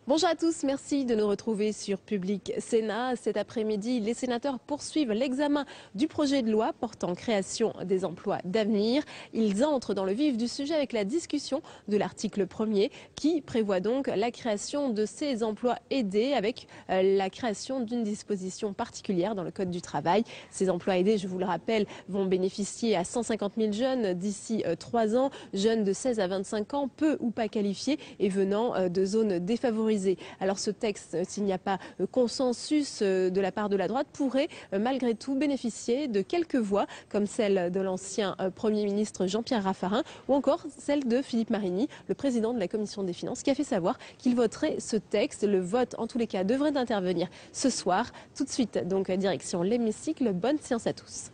Bonjour à tous, merci de nous retrouver sur Public Sénat. Cet après-midi, les sénateurs poursuivent l'examen du projet de loi portant création des emplois d'avenir. Ils entrent dans le vif du sujet avec la discussion de l'article 1er qui prévoit donc la création de ces emplois aidés avec la création d'une disposition particulière dans le Code du travail. Ces emplois aidés, je vous le rappelle, vont bénéficier à 150 000 jeunes d'ici 3 ans, jeunes de 16 à 25 ans, peu ou pas qualifiés et venant de zones défavorisées. Alors ce texte, s'il n'y a pas consensus de la part de la droite, pourrait malgré tout bénéficier de quelques voix, comme celle de l'ancien Premier ministre Jean-Pierre Raffarin ou encore celle de Philippe Marini, le président de la Commission des Finances, qui a fait savoir qu'il voterait ce texte. Le vote, en tous les cas, devrait intervenir ce soir. Tout de suite, donc, direction l'hémicycle. Bonne séance à tous.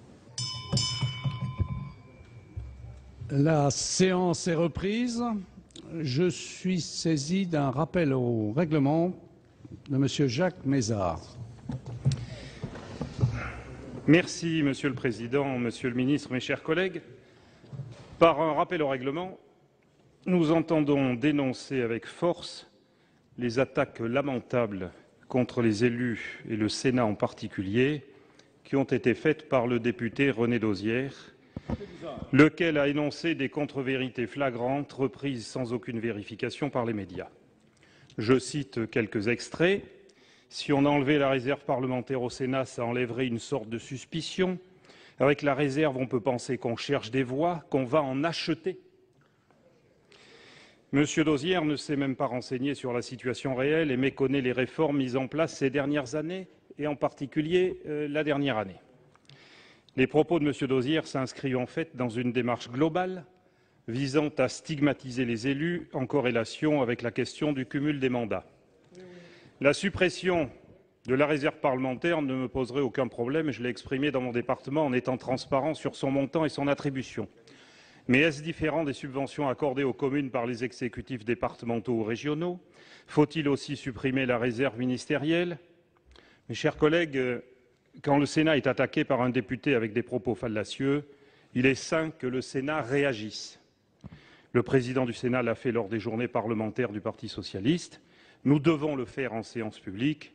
La séance est reprise. Je suis saisi d'un rappel au règlement de M. Jacques Mézard. Merci, Monsieur le Président, Monsieur le Ministre, mes chers collègues. Par un rappel au règlement, nous entendons dénoncer avec force les attaques lamentables contre les élus et le Sénat en particulier qui ont été faites par le député René Dosière, lequel a énoncé des contre-vérités flagrantes reprises sans aucune vérification par les médias. Je cite quelques extraits. « Si on enlevait la réserve parlementaire au Sénat, ça enlèverait une sorte de suspicion. Avec la réserve, on peut penser qu'on cherche des voix, qu'on va en acheter. » Monsieur Dosière ne s'est même pas renseigné sur la situation réelle et méconnaît les réformes mises en place ces dernières années, et en particulier la dernière année. Les propos de M. Dosière s'inscrivent en fait dans une démarche globale visant à stigmatiser les élus en corrélation avec la question du cumul des mandats. La suppression de la réserve parlementaire ne me poserait aucun problème, je l'ai exprimé dans mon département en étant transparent sur son montant et son attribution. Mais est-ce différent des subventions accordées aux communes par les exécutifs départementaux ou régionaux? Faut-il aussi supprimer la réserve ministérielle? Mes chers collègues, quand le Sénat est attaqué par un député avec des propos fallacieux, il est sain que le Sénat réagisse. Le président du Sénat l'a fait lors des journées parlementaires du Parti socialiste. Nous devons le faire en séance publique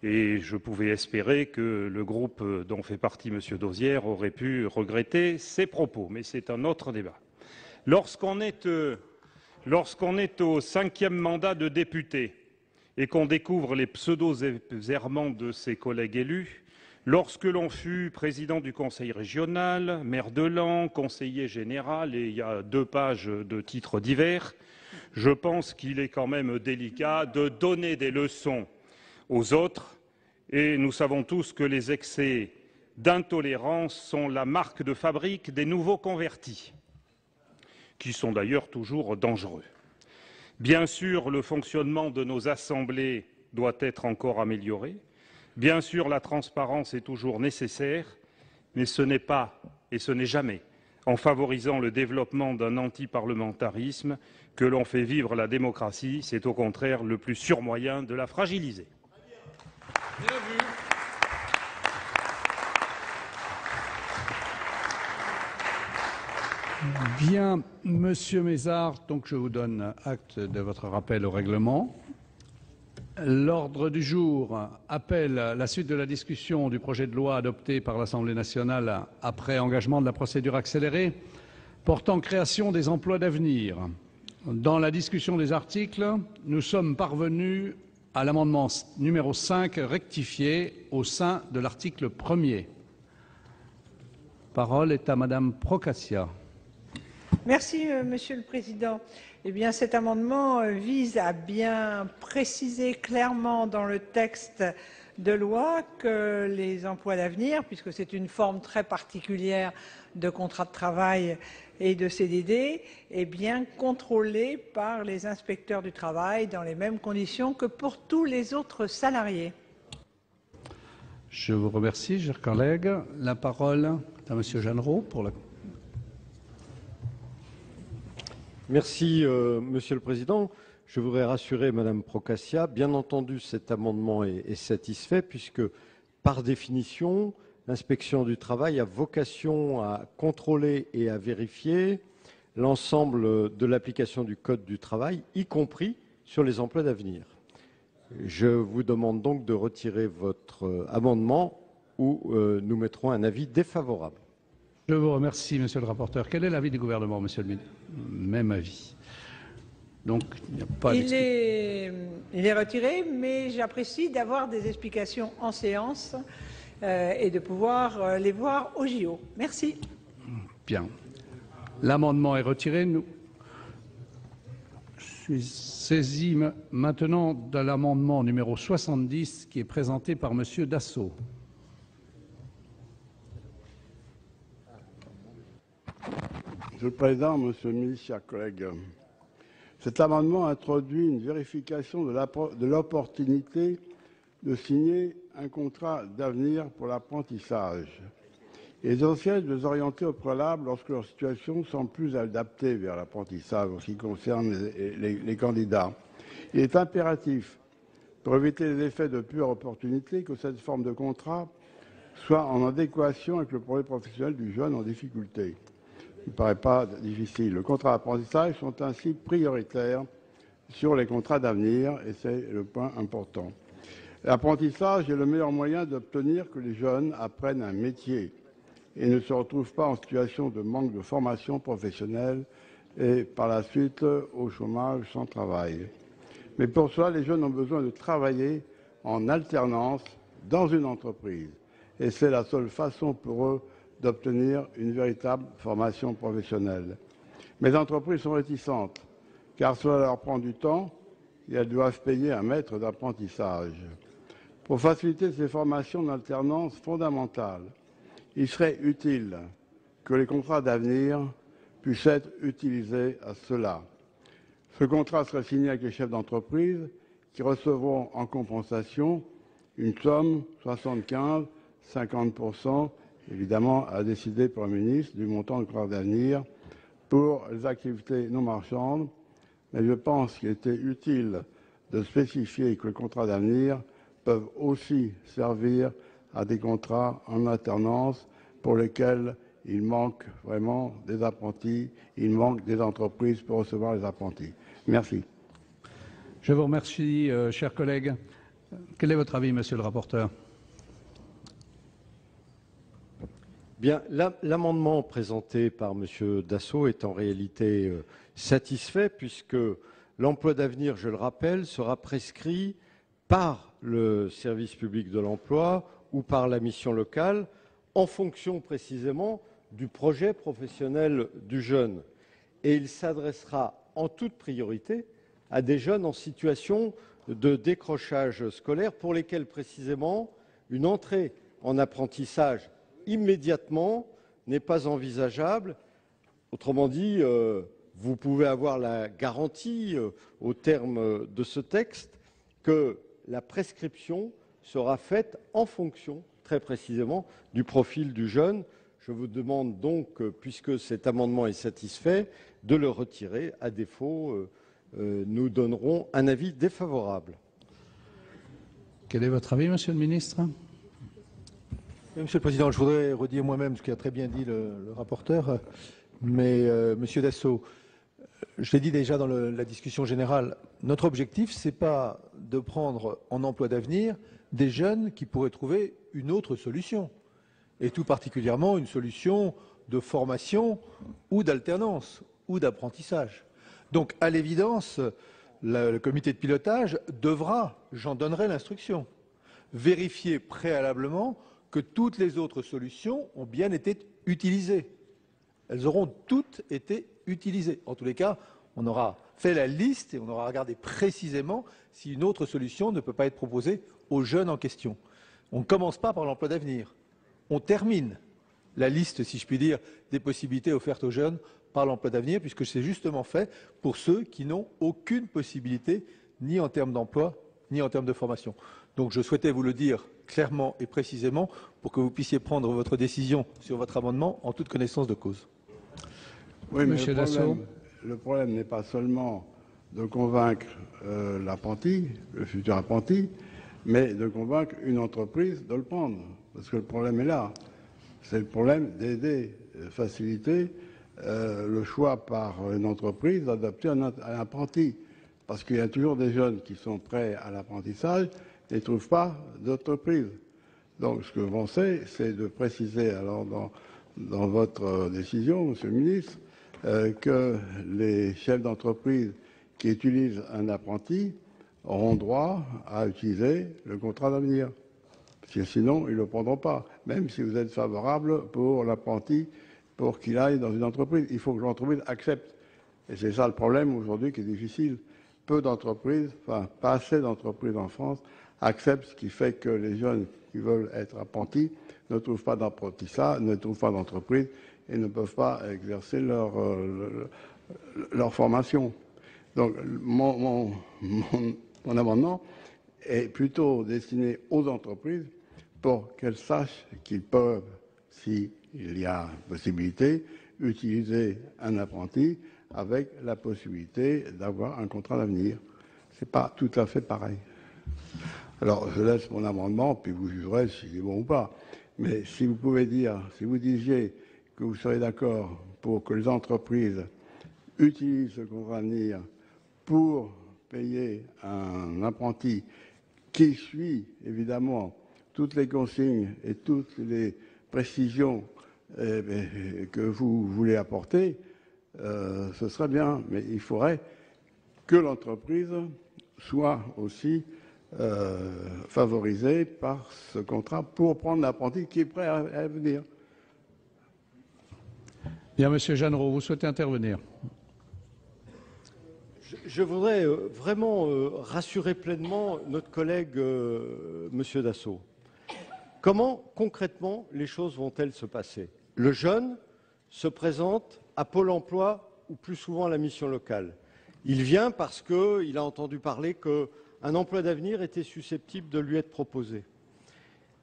et je pouvais espérer que le groupe dont fait partie M. Dosière aurait pu regretter ses propos, mais c'est un autre débat. Lorsqu'on est au 5e mandat de député et qu'on découvre les pseudo-errements de ses collègues élus, lorsque l'on fut président du conseil régional, maire de Laon, conseiller général, et il y a 2 pages de titres divers, je pense qu'il est quand même délicat de donner des leçons aux autres. Et nous savons tous que les excès d'intolérance sont la marque de fabrique des nouveaux convertis, qui sont d'ailleurs toujours dangereux. Bien sûr, le fonctionnement de nos assemblées doit être encore amélioré. Bien sûr, la transparence est toujours nécessaire, mais ce n'est pas et ce n'est jamais en favorisant le développement d'un antiparlementarisme que l'on fait vivre la démocratie. C'est au contraire le plus sûr moyen de la fragiliser. Bien vu. Bien, Monsieur Mézard, donc je vous donne acte de votre rappel au règlement. L'ordre du jour appelle la suite de la discussion du projet de loi adopté par l'Assemblée nationale après engagement de la procédure accélérée portant création des emplois d'avenir. Dans la discussion des articles, nous sommes parvenus à l'amendement numéro 5 rectifié au sein de l'article 1er. Parole est à Madame Procaccia. Merci, Monsieur le Président. Eh bien, cet amendement vise à bien préciser clairement dans le texte de loi que les emplois d'avenir, puisque c'est une forme très particulière de contrat de travail et de CDD, est bien contrôlé par les inspecteurs du travail dans les mêmes conditions que pour tous les autres salariés. Je vous remercie, chers collègues. La parole est à Monsieur Jeannereau pour la. Merci, Monsieur le Président. Je voudrais rassurer Madame Procaccia. Bien entendu, cet amendement est satisfait puisque Par définition, l'inspection du travail a vocation à contrôler et à vérifier l'ensemble de l'application du Code du travail, y compris sur les emplois d'avenir. Je vous demande donc de retirer votre amendement ou nous mettrons un avis défavorable. Je vous remercie, monsieur le rapporteur. Quel est l'avis du gouvernement, monsieur le ministre? Même avis. Donc, il n'y a pas il est retiré, mais j'apprécie d'avoir des explications en séance et de pouvoir les voir au JO. Merci. Bien. L'amendement est retiré. Je suis saisi maintenant de l'amendement numéro 70 qui est présenté par monsieur Dassault. Monsieur le Président, Monsieur le Ministre, chers collègues, cet amendement introduit une vérification de l'opportunité de signer un contrat d'avenir pour l'apprentissage. Il est essentiel de les orienter au préalable lorsque leur situation semble plus adaptée vers l'apprentissage en ce qui concerne les candidats. Il est impératif, pour éviter les effets de pure opportunité, que cette forme de contrat soit en adéquation avec le projet professionnel du jeune en difficulté. Il ne paraît pas difficile. Les contrats d'apprentissage sont ainsi prioritaires sur les contrats d'avenir et c'est le point important. L'apprentissage est le meilleur moyen d'obtenir que les jeunes apprennent un métier et ne se retrouvent pas en situation de manque de formation professionnelle et par la suite au chômage sans travail. Mais pour cela, les jeunes ont besoin de travailler en alternance dans une entreprise et c'est la seule façon pour eux d'obtenir une véritable formation professionnelle. Mais les entreprises sont réticentes, car cela leur prend du temps et elles doivent payer un maître d'apprentissage. Pour faciliter ces formations d'alternance fondamentales, il serait utile que les contrats d'avenir puissent être utilisés à cela. Ce contrat serait signé avec les chefs d'entreprise qui recevront en compensation une somme 75, 50%, évidemment, à décider par le ministre du montant du contrat d'avenir pour les activités non marchandes. Mais je pense qu'il était utile de spécifier que les contrats d'avenir peuvent aussi servir à des contrats en alternance pour lesquels il manque vraiment des apprentis, il manque des entreprises pour recevoir les apprentis. Merci. Je vous remercie, chers collègues. Quel est votre avis, monsieur le rapporteur? Bien, l'amendement présenté par M. Dassault est en réalité satisfait puisque l'emploi d'avenir, je le rappelle, sera prescrit par le service public de l'emploi ou par la mission locale en fonction précisément du projet professionnel du jeune. Et il s'adressera en toute priorité à des jeunes en situation de décrochage scolaire pour lesquels précisément une entrée en apprentissage immédiatement n'est pas envisageable. Autrement dit, vous pouvez avoir la garantie au terme de ce texte que la prescription sera faite en fonction très précisément du profil du jeune. Je vous demande donc, puisque cet amendement est satisfait, de le retirer. À défaut, nous donnerons un avis défavorable. Quel est votre avis, monsieur le ministre? Monsieur le Président, je voudrais redire moi-même ce qu'a très bien dit le rapporteur, mais Monsieur Dassault, je l'ai dit déjà dans la discussion générale, notre objectif, ce n'est pas de prendre en emploi d'avenir des jeunes qui pourraient trouver une autre solution, et tout particulièrement une solution de formation ou d'alternance ou d'apprentissage. Donc, à l'évidence, le comité de pilotage devra, j'en donnerai l'instruction, vérifier préalablement que toutes les autres solutions ont bien été utilisées. Elles auront toutes été utilisées. En tous les cas, on aura fait la liste et on aura regardé précisément si une autre solution ne peut pas être proposée aux jeunes en question. On ne commence pas par l'emploi d'avenir. On termine la liste, si je puis dire, des possibilités offertes aux jeunes par l'emploi d'avenir, puisque c'est justement fait pour ceux qui n'ont aucune possibilité, ni en termes d'emploi, ni en termes de formation. Donc je souhaitais vous le dire clairement et précisément pour que vous puissiez prendre votre décision sur votre amendement en toute connaissance de cause. Oui, mais Monsieur Dassault. le problème n'est pas seulement de convaincre l'apprenti, le futur apprenti, mais de convaincre une entreprise de le prendre. Parce que le problème est là. C'est le problème d'aider, faciliter le choix par une entreprise d'adopter un apprenti. Parce qu'il y a toujours des jeunes qui sont prêts à l'apprentissage et ne trouvent pas d'entreprise. Donc ce que je pensais, c'est de préciser alors dans votre décision, Monsieur le ministre, que les chefs d'entreprise qui utilisent un apprenti auront droit à utiliser le contrat d'avenir. Parce que sinon, ils ne le prendront pas, même si vous êtes favorable pour l'apprenti, pour qu'il aille dans une entreprise. Il faut que l'entreprise accepte. Et c'est ça le problème aujourd'hui qui est difficile. Peu d'entreprises, enfin pas assez d'entreprises en France, acceptent, ce qui fait que les jeunes qui veulent être apprentis ne trouvent pas d'apprentissage, ne trouvent pas d'entreprise et ne peuvent pas exercer leur formation. Donc mon amendement est plutôt destiné aux entreprises pour qu'elles sachent qu'ils peuvent, s'il y a possibilité, utiliser un apprenti avec la possibilité d'avoir un contrat d'avenir. Ce n'est pas tout à fait pareil. Alors, je laisse mon amendement, puis vous jugerez s'il est bon ou pas. Mais si vous pouvez dire, si vous disiez que vous serez d'accord pour que les entreprises utilisent ce contrat d'avenir pour payer un apprenti qui suit évidemment toutes les consignes et toutes les précisions que vous voulez apporter, ce serait bien. Mais il faudrait que l'entreprise soit aussi favorisée par ce contrat pour prendre l'apprenti qui est prêt à venir. Bien, Monsieur Jeannereau, vous souhaitez intervenir? Je voudrais vraiment rassurer pleinement notre collègue Monsieur Dassault. Comment concrètement les choses vont-elles se passer? Le jeune se présente à Pôle emploi ou plus souvent à la mission locale. Il vient parce qu'il a entendu parler qu'un emploi d'avenir était susceptible de lui être proposé.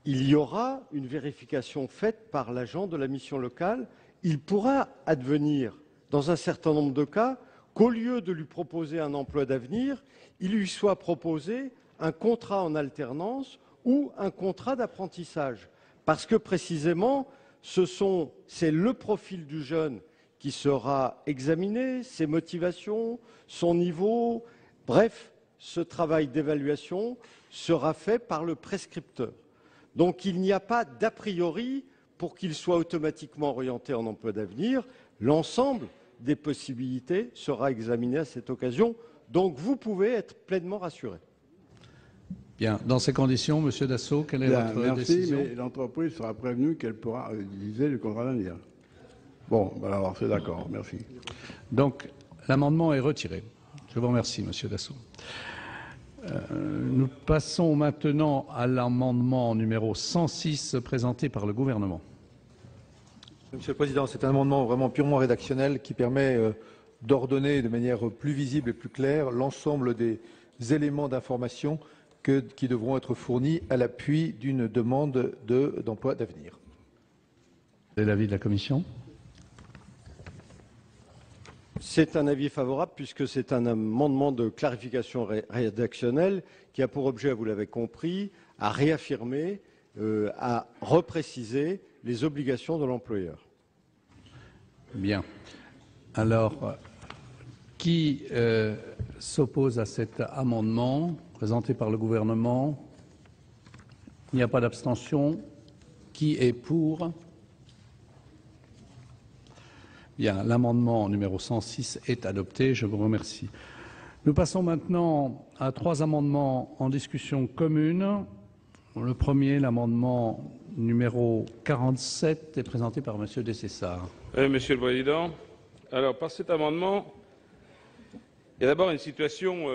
Il y aura une vérification faite par l'agent de la mission locale. Il pourra advenir, dans un certain nombre de cas, qu'au lieu de lui proposer un emploi d'avenir, il lui soit proposé un contrat en alternance ou un contrat d'apprentissage. Parce que précisément, c'est le profil du jeune qui sera examiné, ses motivations, son niveau, bref, ce travail d'évaluation sera fait par le prescripteur. Donc il n'y a pas d'a priori pour qu'il soit automatiquement orienté en emploi d'avenir. L'ensemble des possibilités sera examiné à cette occasion. Donc vous pouvez être pleinement rassuré. Bien. Dans ces conditions, Monsieur Dassault, quelle est votre décision? Merci, mais l'entreprise sera prévenue qu'elle pourra utiliser le contrat d'avenir. Bon, alors c'est d'accord. Merci. Donc, l'amendement est retiré. Je vous remercie, Monsieur Dassault. Nous passons maintenant à l'amendement numéro 106 présenté par le gouvernement. Monsieur le Président, c'est un amendement vraiment purement rédactionnel qui permet d'ordonner de manière plus visible et plus claire l'ensemble des éléments d'information qui devront être fournis à l'appui d'une demande d'emploi d'avenir. Quel est l'avis de la Commission? C'est un avis favorable puisque c'est un amendement de clarification rédactionnelle qui a pour objet, vous l'avez compris, à réaffirmer, à repréciser les obligations de l'employeur. Bien. Alors, qui s'oppose à cet amendement présenté par le gouvernement? Il n'y a pas d'abstention. Qui est pour? Bien, l'amendement numéro 106 est adopté. Je vous remercie. Nous passons maintenant à 3 amendements en discussion commune. Le premier, l'amendement numéro 47, est présenté par Monsieur Dessessart. Monsieur le Président, alors par cet amendement, il y a d'abord une situation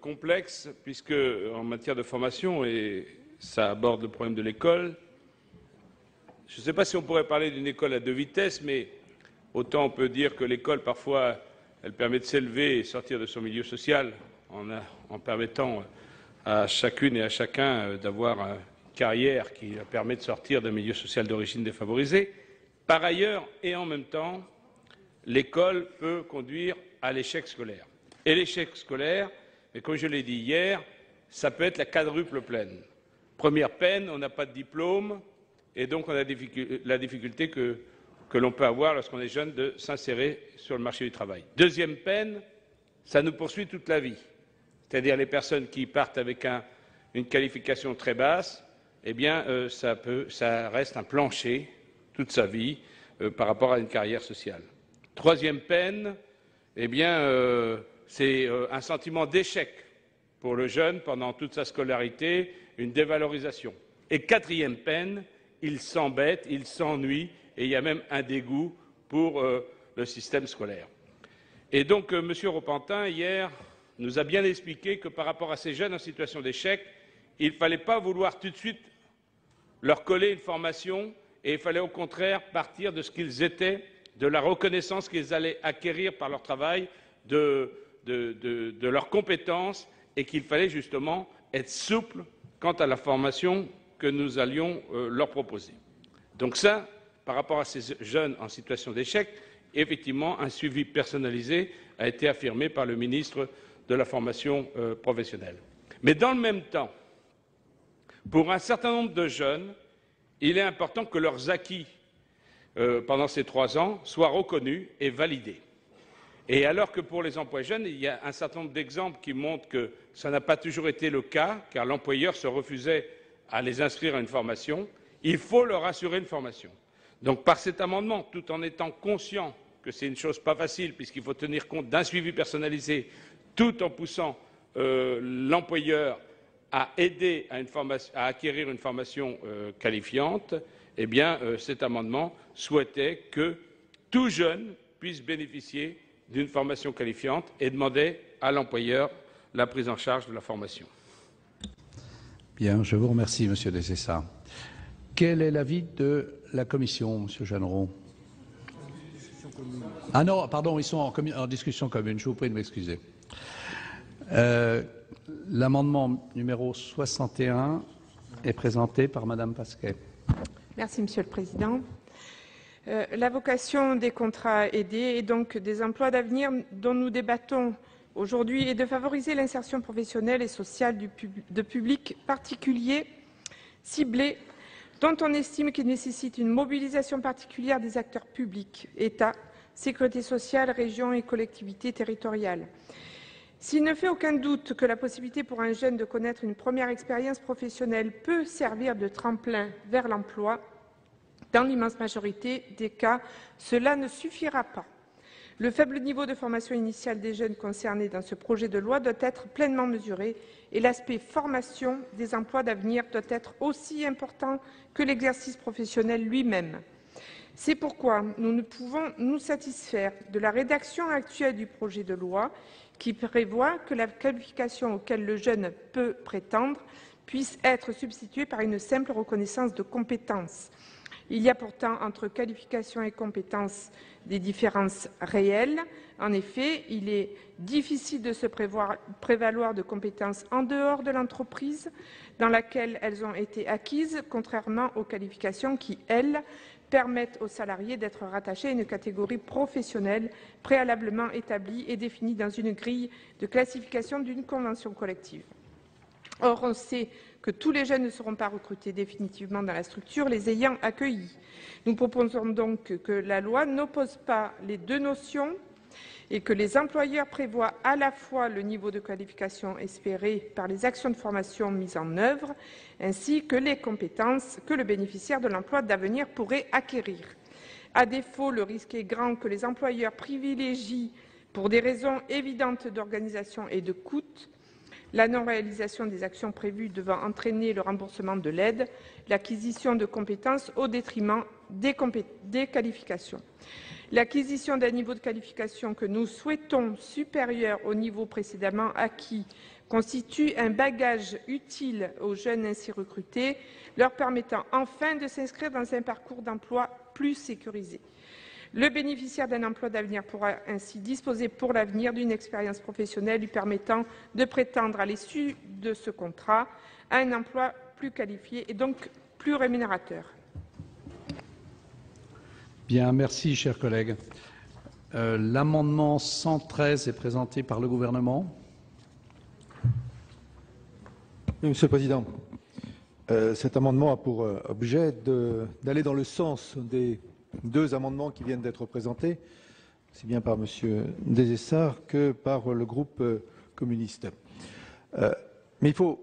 complexe puisque en matière de formation, et ça aborde le problème de l'école, je ne sais pas si on pourrait parler d'une école à 2 vitesses, mais autant on peut dire que l'école, parfois, elle permet de s'élever et sortir de son milieu social en permettant à chacune et à chacun d'avoir une carrière qui permet de sortir d'un milieu social d'origine défavorisée. Par ailleurs, et en même temps, l'école peut conduire à l'échec scolaire. Et l'échec scolaire, mais comme je l'ai dit hier, ça peut être la quadruple peine. Première peine, on n'a pas de diplôme, et donc on a la difficulté que l'on peut avoir lorsqu'on est jeune de s'insérer sur le marché du travail. Deuxième peine, ça nous poursuit toute la vie. C'est-à-dire les personnes qui partent avec une qualification très basse, eh bien, ça reste un plancher toute sa vie par rapport à une carrière sociale. Troisième peine, eh bien, c'est un sentiment d'échec pour le jeune pendant toute sa scolarité, une dévalorisation. Et quatrième peine, il s'embête, il s'ennuie, et il y a même un dégoût pour le système scolaire. Et donc, M. Repentin, hier, nous a bien expliqué que par rapport à ces jeunes en situation d'échec, il ne fallait pas vouloir tout de suite leur coller une formation, et il fallait au contraire partir de ce qu'ils étaient, de la reconnaissance qu'ils allaient acquérir par leur travail, de leurs compétences, et qu'il fallait justement être souple quant à la formation que nous allions leur proposer. Donc ça, par rapport à ces jeunes en situation d'échec, effectivement, un suivi personnalisé a été affirmé par le ministre de la formation professionnelle. Mais dans le même temps, pour un certain nombre de jeunes, il est important que leurs acquis pendant ces 3 ans soient reconnus et validés. Et alors que pour les emplois jeunes, il y a un certain nombre d'exemples qui montrent que ça n'a pas toujours été le cas, car l'employeur se refusait à les inscrire à une formation, il faut leur assurer une formation. Donc par cet amendement, tout en étant conscient que c'est une chose pas facile, puisqu'il faut tenir compte d'un suivi personnalisé, tout en poussant l'employeur à aider à acquérir une formation qualifiante, eh bien, cet amendement souhaitait que tout jeune puisse bénéficier d'une formation qualifiante et demandait à l'employeur la prise en charge de la formation. Bien, je vous remercie, Monsieur Desessard. Quel est l'avis de la Commission, Monsieur Jeanneron? Ah non, pardon, ils sont en discussion commune. Je vous prie de m'excuser. L'amendement numéro 61 est présenté par Madame Pasquet. Merci, Monsieur le Président. La vocation des contrats aidés et donc des emplois d'avenir dont nous débattons aujourd'hui est de favoriser l'insertion professionnelle et sociale de publics particuliers ciblés dont on estime qu'il nécessite une mobilisation particulière des acteurs publics, État, sécurité sociale, régions et collectivités territoriales. S'il ne fait aucun doute que la possibilité pour un jeune de connaître une première expérience professionnelle peut servir de tremplin vers l'emploi, dans l'immense majorité des cas, cela ne suffira pas. Le faible niveau de formation initiale des jeunes concernés dans ce projet de loi doit être pleinement mesuré et l'aspect formation des emplois d'avenir doit être aussi important que l'exercice professionnel lui-même. C'est pourquoi nous ne pouvons nous satisfaire de la rédaction actuelle du projet de loi qui prévoit que la qualification auquel le jeune peut prétendre puisse être substituée par une simple reconnaissance de compétences. Il y a pourtant entre qualification et compétences des différences réelles. En effet, il est difficile de se prévaloir de compétences en dehors de l'entreprise dans laquelle elles ont été acquises, contrairement aux qualifications qui, elles, permettent aux salariés d'être rattachés à une catégorie professionnelle préalablement établie et définie dans une grille de classification d'une convention collective. Or, on sait que tous les jeunes ne seront pas recrutés définitivement dans la structure, les ayant accueillis. Nous proposons donc que la loi n'oppose pas les deux notions et que les employeurs prévoient à la fois le niveau de qualification espéré par les actions de formation mises en œuvre, ainsi que les compétences que le bénéficiaire de l'emploi d'avenir pourrait acquérir. À défaut, le risque est grand que les employeurs privilégient, pour des raisons évidentes d'organisation et de coût, la non-réalisation des actions prévues devant entraîner le remboursement de l'aide, l'acquisition de compétences au détriment des qualifications. L'acquisition d'un niveau de qualification que nous souhaitons supérieur au niveau précédemment acquis constitue un bagage utile aux jeunes ainsi recrutés, leur permettant enfin de s'inscrire dans un parcours d'emploi plus sécurisé. Le bénéficiaire d'un emploi d'avenir pourra ainsi disposer pour l'avenir d'une expérience professionnelle lui permettant de prétendre à l'issue de ce contrat à un emploi plus qualifié et donc plus rémunérateur. Bien, merci, chers collègues. L'amendement 113 est présenté par le gouvernement. Oui, Monsieur le Président, cet amendement a pour objet d'aller dans le sens des deux amendements qui viennent d'être présentés, aussi bien par Monsieur Desessard que par le groupe communiste. Mais il faut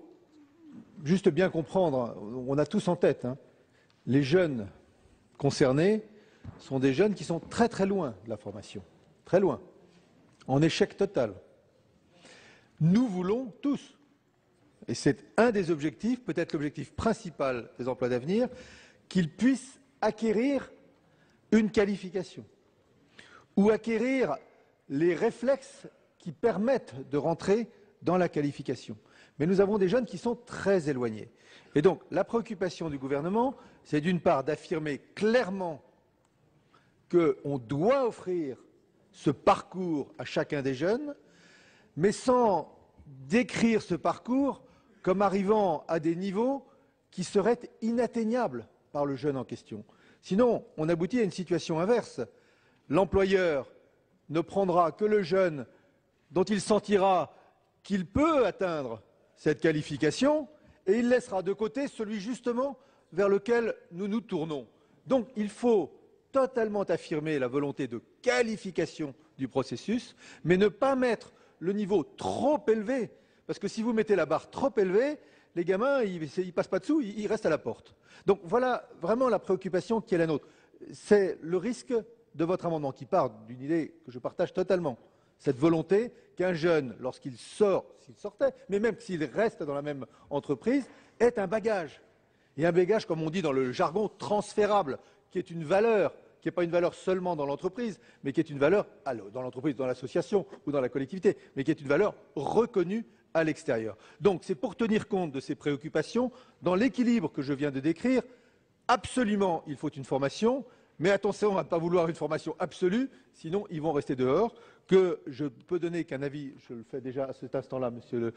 juste bien comprendre, on a tous en tête, les jeunes concernés sont des jeunes qui sont très très loin de la formation, très loin, en échec total. Nous voulons tous, et c'est un des objectifs, peut-être l'objectif principal des emplois d'avenir, qu'ils puissent acquérir une qualification ou acquérir les réflexes qui permettent de rentrer dans la qualification. Mais nous avons des jeunes qui sont très éloignés. Et donc, la préoccupation du gouvernement, c'est d'une part d'affirmer clairement qu'on doit offrir ce parcours à chacun des jeunes, mais sans décrire ce parcours comme arrivant à des niveaux qui seraient inatteignables par le jeune en question. Sinon, on aboutit à une situation inverse. L'employeur ne prendra que le jeune dont il sentira qu'il peut atteindre cette qualification et il laissera de côté celui justement vers lequel nous nous tournons. Donc il faut totalement affirmer la volonté de qualification du processus, mais ne pas mettre le niveau trop élevé, parce que si vous mettez la barre trop élevée, les gamins, ils ne passent pas dessous, ils restent à la porte. Donc voilà vraiment la préoccupation qui est la nôtre. C'est le risque de votre amendement qui part d'une idée que je partage totalement. Cette volonté qu'un jeune, lorsqu'il sort, s'il sortait, mais même s'il reste dans la même entreprise, ait un bagage. Et un bagage, comme on dit dans le jargon, transférable, qui est une valeur, qui n'est pas une valeur seulement dans l'entreprise, mais qui est une valeur dans l'entreprise, dans l'association ou dans la collectivité, mais qui est une valeur reconnue à l'extérieur. Donc c'est pour tenir compte de ces préoccupations, dans l'équilibre que je viens de décrire, absolument il faut une formation, mais attention à ne pas vouloir une formation absolue, sinon ils vont rester dehors, que je peux donner qu'un avis, je le fais déjà à cet instant-là, Monsieur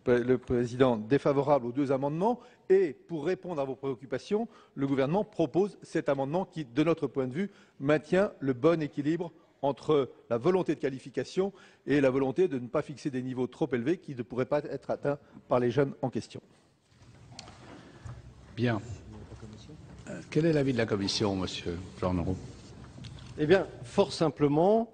le Président, défavorable aux deux amendements, et pour répondre à vos préoccupations, le gouvernement propose cet amendement qui, de notre point de vue, maintient le bon équilibre entre la volonté de qualification et la volonté de ne pas fixer des niveaux trop élevés qui ne pourraient pas être atteints par les jeunes en question. Bien. Quel est l'avis de la Commission, Monsieur Jean-Roux? Eh bien, fort simplement,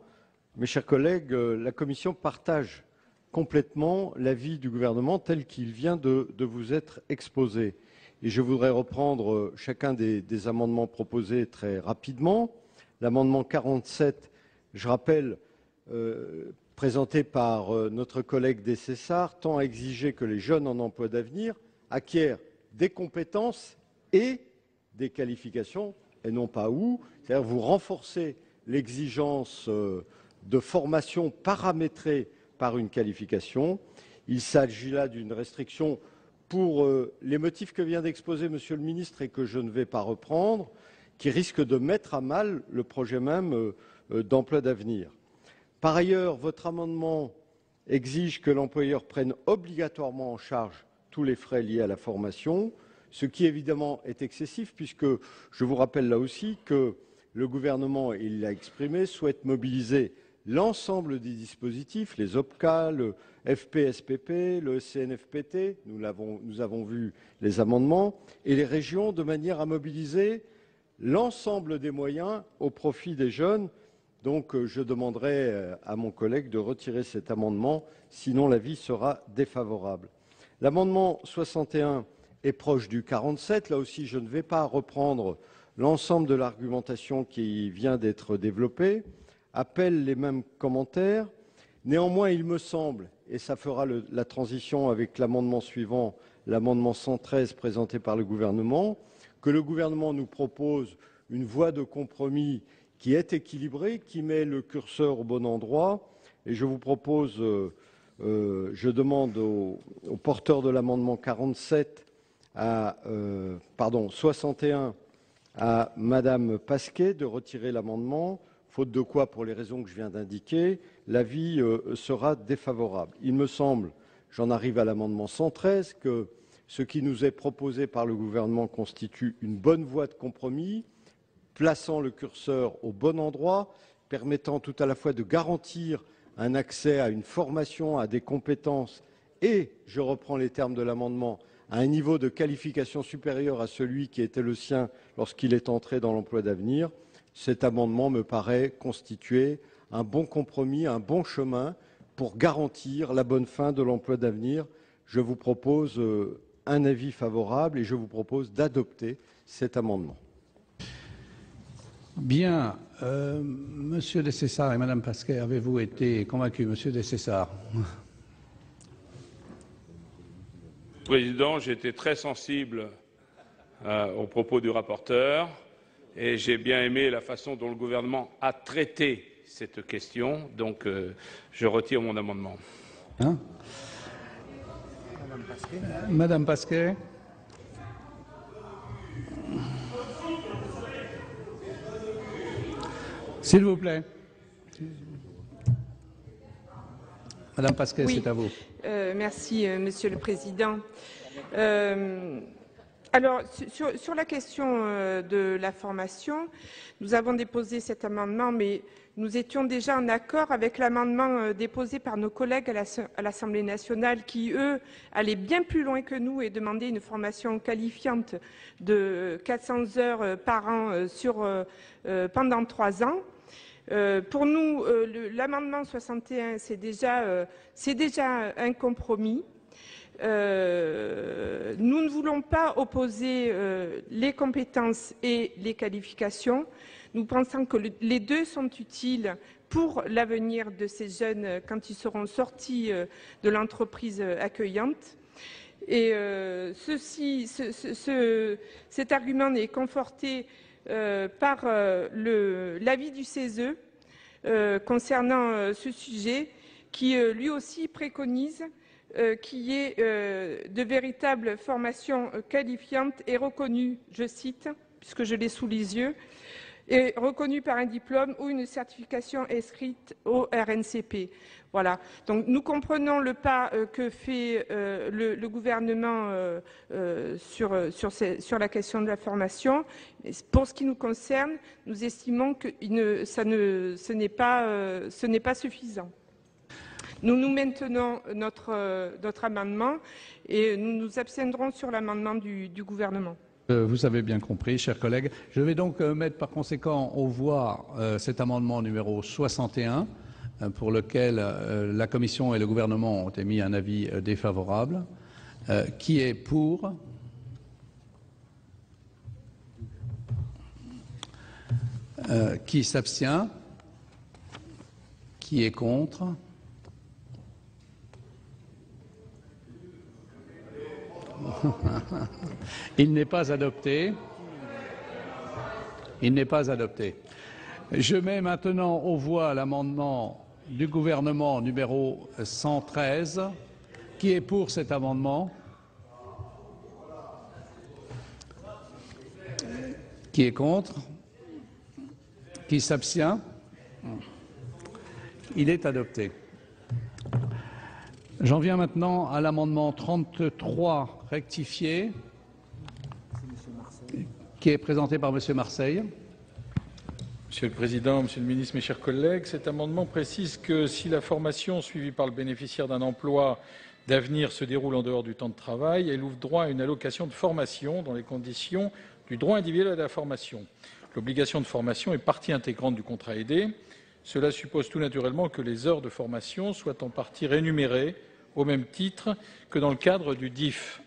mes chers collègues, la Commission partage complètement l'avis du gouvernement tel qu'il vient de vous être exposé. Et je voudrais reprendre chacun des amendements proposés très rapidement. L'amendement 47, je rappelle, présenté par notre collègue Desessard, tend à exiger que les jeunes en emploi d'avenir acquièrent des compétences et des qualifications, et non pas où. C'est-à-dire vous renforcez l'exigence de formation paramétrée par une qualification. Il s'agit là d'une restriction pour les motifs que vient d'exposer Monsieur le ministre et que je ne vais pas reprendre, qui risque de mettre à mal le projet même d'emploi d'avenir. Par ailleurs, votre amendement exige que l'employeur prenne obligatoirement en charge tous les frais liés à la formation, ce qui évidemment est excessif puisque je vous rappelle là aussi que le gouvernement, il l'a exprimé, souhaite mobiliser l'ensemble des dispositifs, les OPCA, le FPSPP, le CNFPT, nous avons vu les amendements, et les régions de manière à mobiliser l'ensemble des moyens au profit des jeunes. Donc je demanderai à mon collègue de retirer cet amendement, sinon l'avis sera défavorable. L'amendement 61 est proche du 47. Là aussi, je ne vais pas reprendre l'ensemble de l'argumentation qui vient d'être développée, appelle les mêmes commentaires. Néanmoins, il me semble, et ça fera la transition avec l'amendement suivant, l'amendement 113 présenté par le gouvernement, que le gouvernement nous propose une voie de compromis qui est équilibrée, qui met le curseur au bon endroit. Et je vous propose, je demande aux porteurs de l'amendement 61 à Madame Pasquet de retirer l'amendement, faute de quoi, pour les raisons que je viens d'indiquer, l'avis sera défavorable. Il me semble, j'en arrive à l'amendement 113, que ce qui nous est proposé par le gouvernement constitue une bonne voie de compromis, plaçant le curseur au bon endroit, permettant tout à la fois de garantir un accès à une formation, à des compétences et, je reprends les termes de l'amendement, à un niveau de qualification supérieur à celui qui était le sien lorsqu'il est entré dans l'emploi d'avenir, cet amendement me paraît constituer un bon compromis, un bon chemin pour garantir la bonne fin de l'emploi d'avenir. Je vous propose un avis favorable et je vous propose d'adopter cet amendement. Bien. Monsieur Dessessart et Madame Pasquet, avez-vous été convaincu, Monsieur Dessessart? Président, j'ai été très sensible aux propos du rapporteur et j'ai bien aimé la façon dont le gouvernement a traité cette question. Donc, je retire mon amendement. Hein? Madame Pasquet. S'il vous plaît. Madame Pasquet, oui. C'est à vous. Merci, Monsieur le Président. Alors, sur la question de la formation, nous avons déposé cet amendement, mais nous étions déjà en accord avec l'amendement déposé par nos collègues à l'Assemblée nationale qui, eux, allaient bien plus loin que nous et demandaient une formation qualifiante de 400 heures par an pendant 3 ans. Pour nous, l'amendement 61, c'est déjà un compromis. Nous ne voulons pas opposer les compétences et les qualifications. Nous pensons que les deux sont utiles pour l'avenir de ces jeunes quand ils seront sortis de l'entreprise accueillante. Et cet argument est conforté par l'avis du CESE concernant ce sujet, qui lui aussi préconise qu'il y ait de véritables formations qualifiantes et reconnues, je cite, puisque je l'ai sous les yeux, et reconnues par un diplôme ou une certification inscrite au RNCP. Voilà. Donc nous comprenons le pas que fait le gouvernement sur la question de la formation. Pour ce qui nous concerne, nous estimons que ce n'est pas suffisant. Nous maintenons notre amendement et nous nous abstiendrons sur l'amendement du gouvernement. Vous avez bien compris, chers collègues. Je vais donc mettre par conséquent aux voix cet amendement numéro 61, pour lequel la Commission et le gouvernement ont émis un avis défavorable. Qui est pour? Qui s'abstient? Qui est contre? Il n'est pas adopté. Il n'est pas adopté. Je mets maintenant aux voix l'amendement du gouvernement numéro 113. Qui est pour cet amendement? Qui est contre? Qui s'abstient? Il est adopté. J'en viens maintenant à l'amendement 33 rectifié, qui est présenté par Monsieur Marseille. Monsieur le Président, Monsieur le Ministre, mes chers collègues, cet amendement précise que si la formation suivie par le bénéficiaire d'un emploi d'avenir se déroule en dehors du temps de travail, elle ouvre droit à une allocation de formation dans les conditions du droit individuel à la formation. L'obligation de formation est partie intégrante du contrat aidé. Cela suppose tout naturellement que les heures de formation soient en partie rémunérées au même titre que dans le cadre du DIF.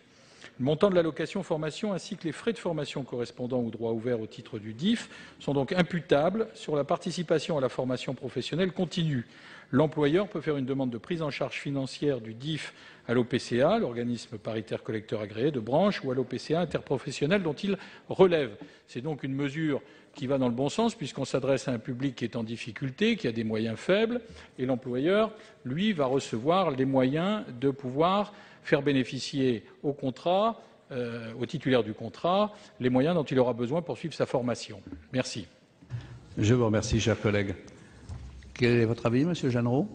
Le montant de l'allocation formation ainsi que les frais de formation correspondant aux droits ouverts au titre du DIF sont donc imputables sur la participation à la formation professionnelle continue. L'employeur peut faire une demande de prise en charge financière du DIF à l'OPCA, l'organisme paritaire collecteur agréé de branche, ou à l'OPCA interprofessionnel dont il relève. C'est donc une mesure qui va dans le bon sens puisqu'on s'adresse à un public qui est en difficulté, qui a des moyens faibles, et l'employeur, lui, va recevoir les moyens de pouvoir faire bénéficier au contrat, au titulaire du contrat, les moyens dont il aura besoin pour suivre sa formation. Merci. Je vous remercie, chers collègues. Quel est votre avis, Monsieur Jeanneret?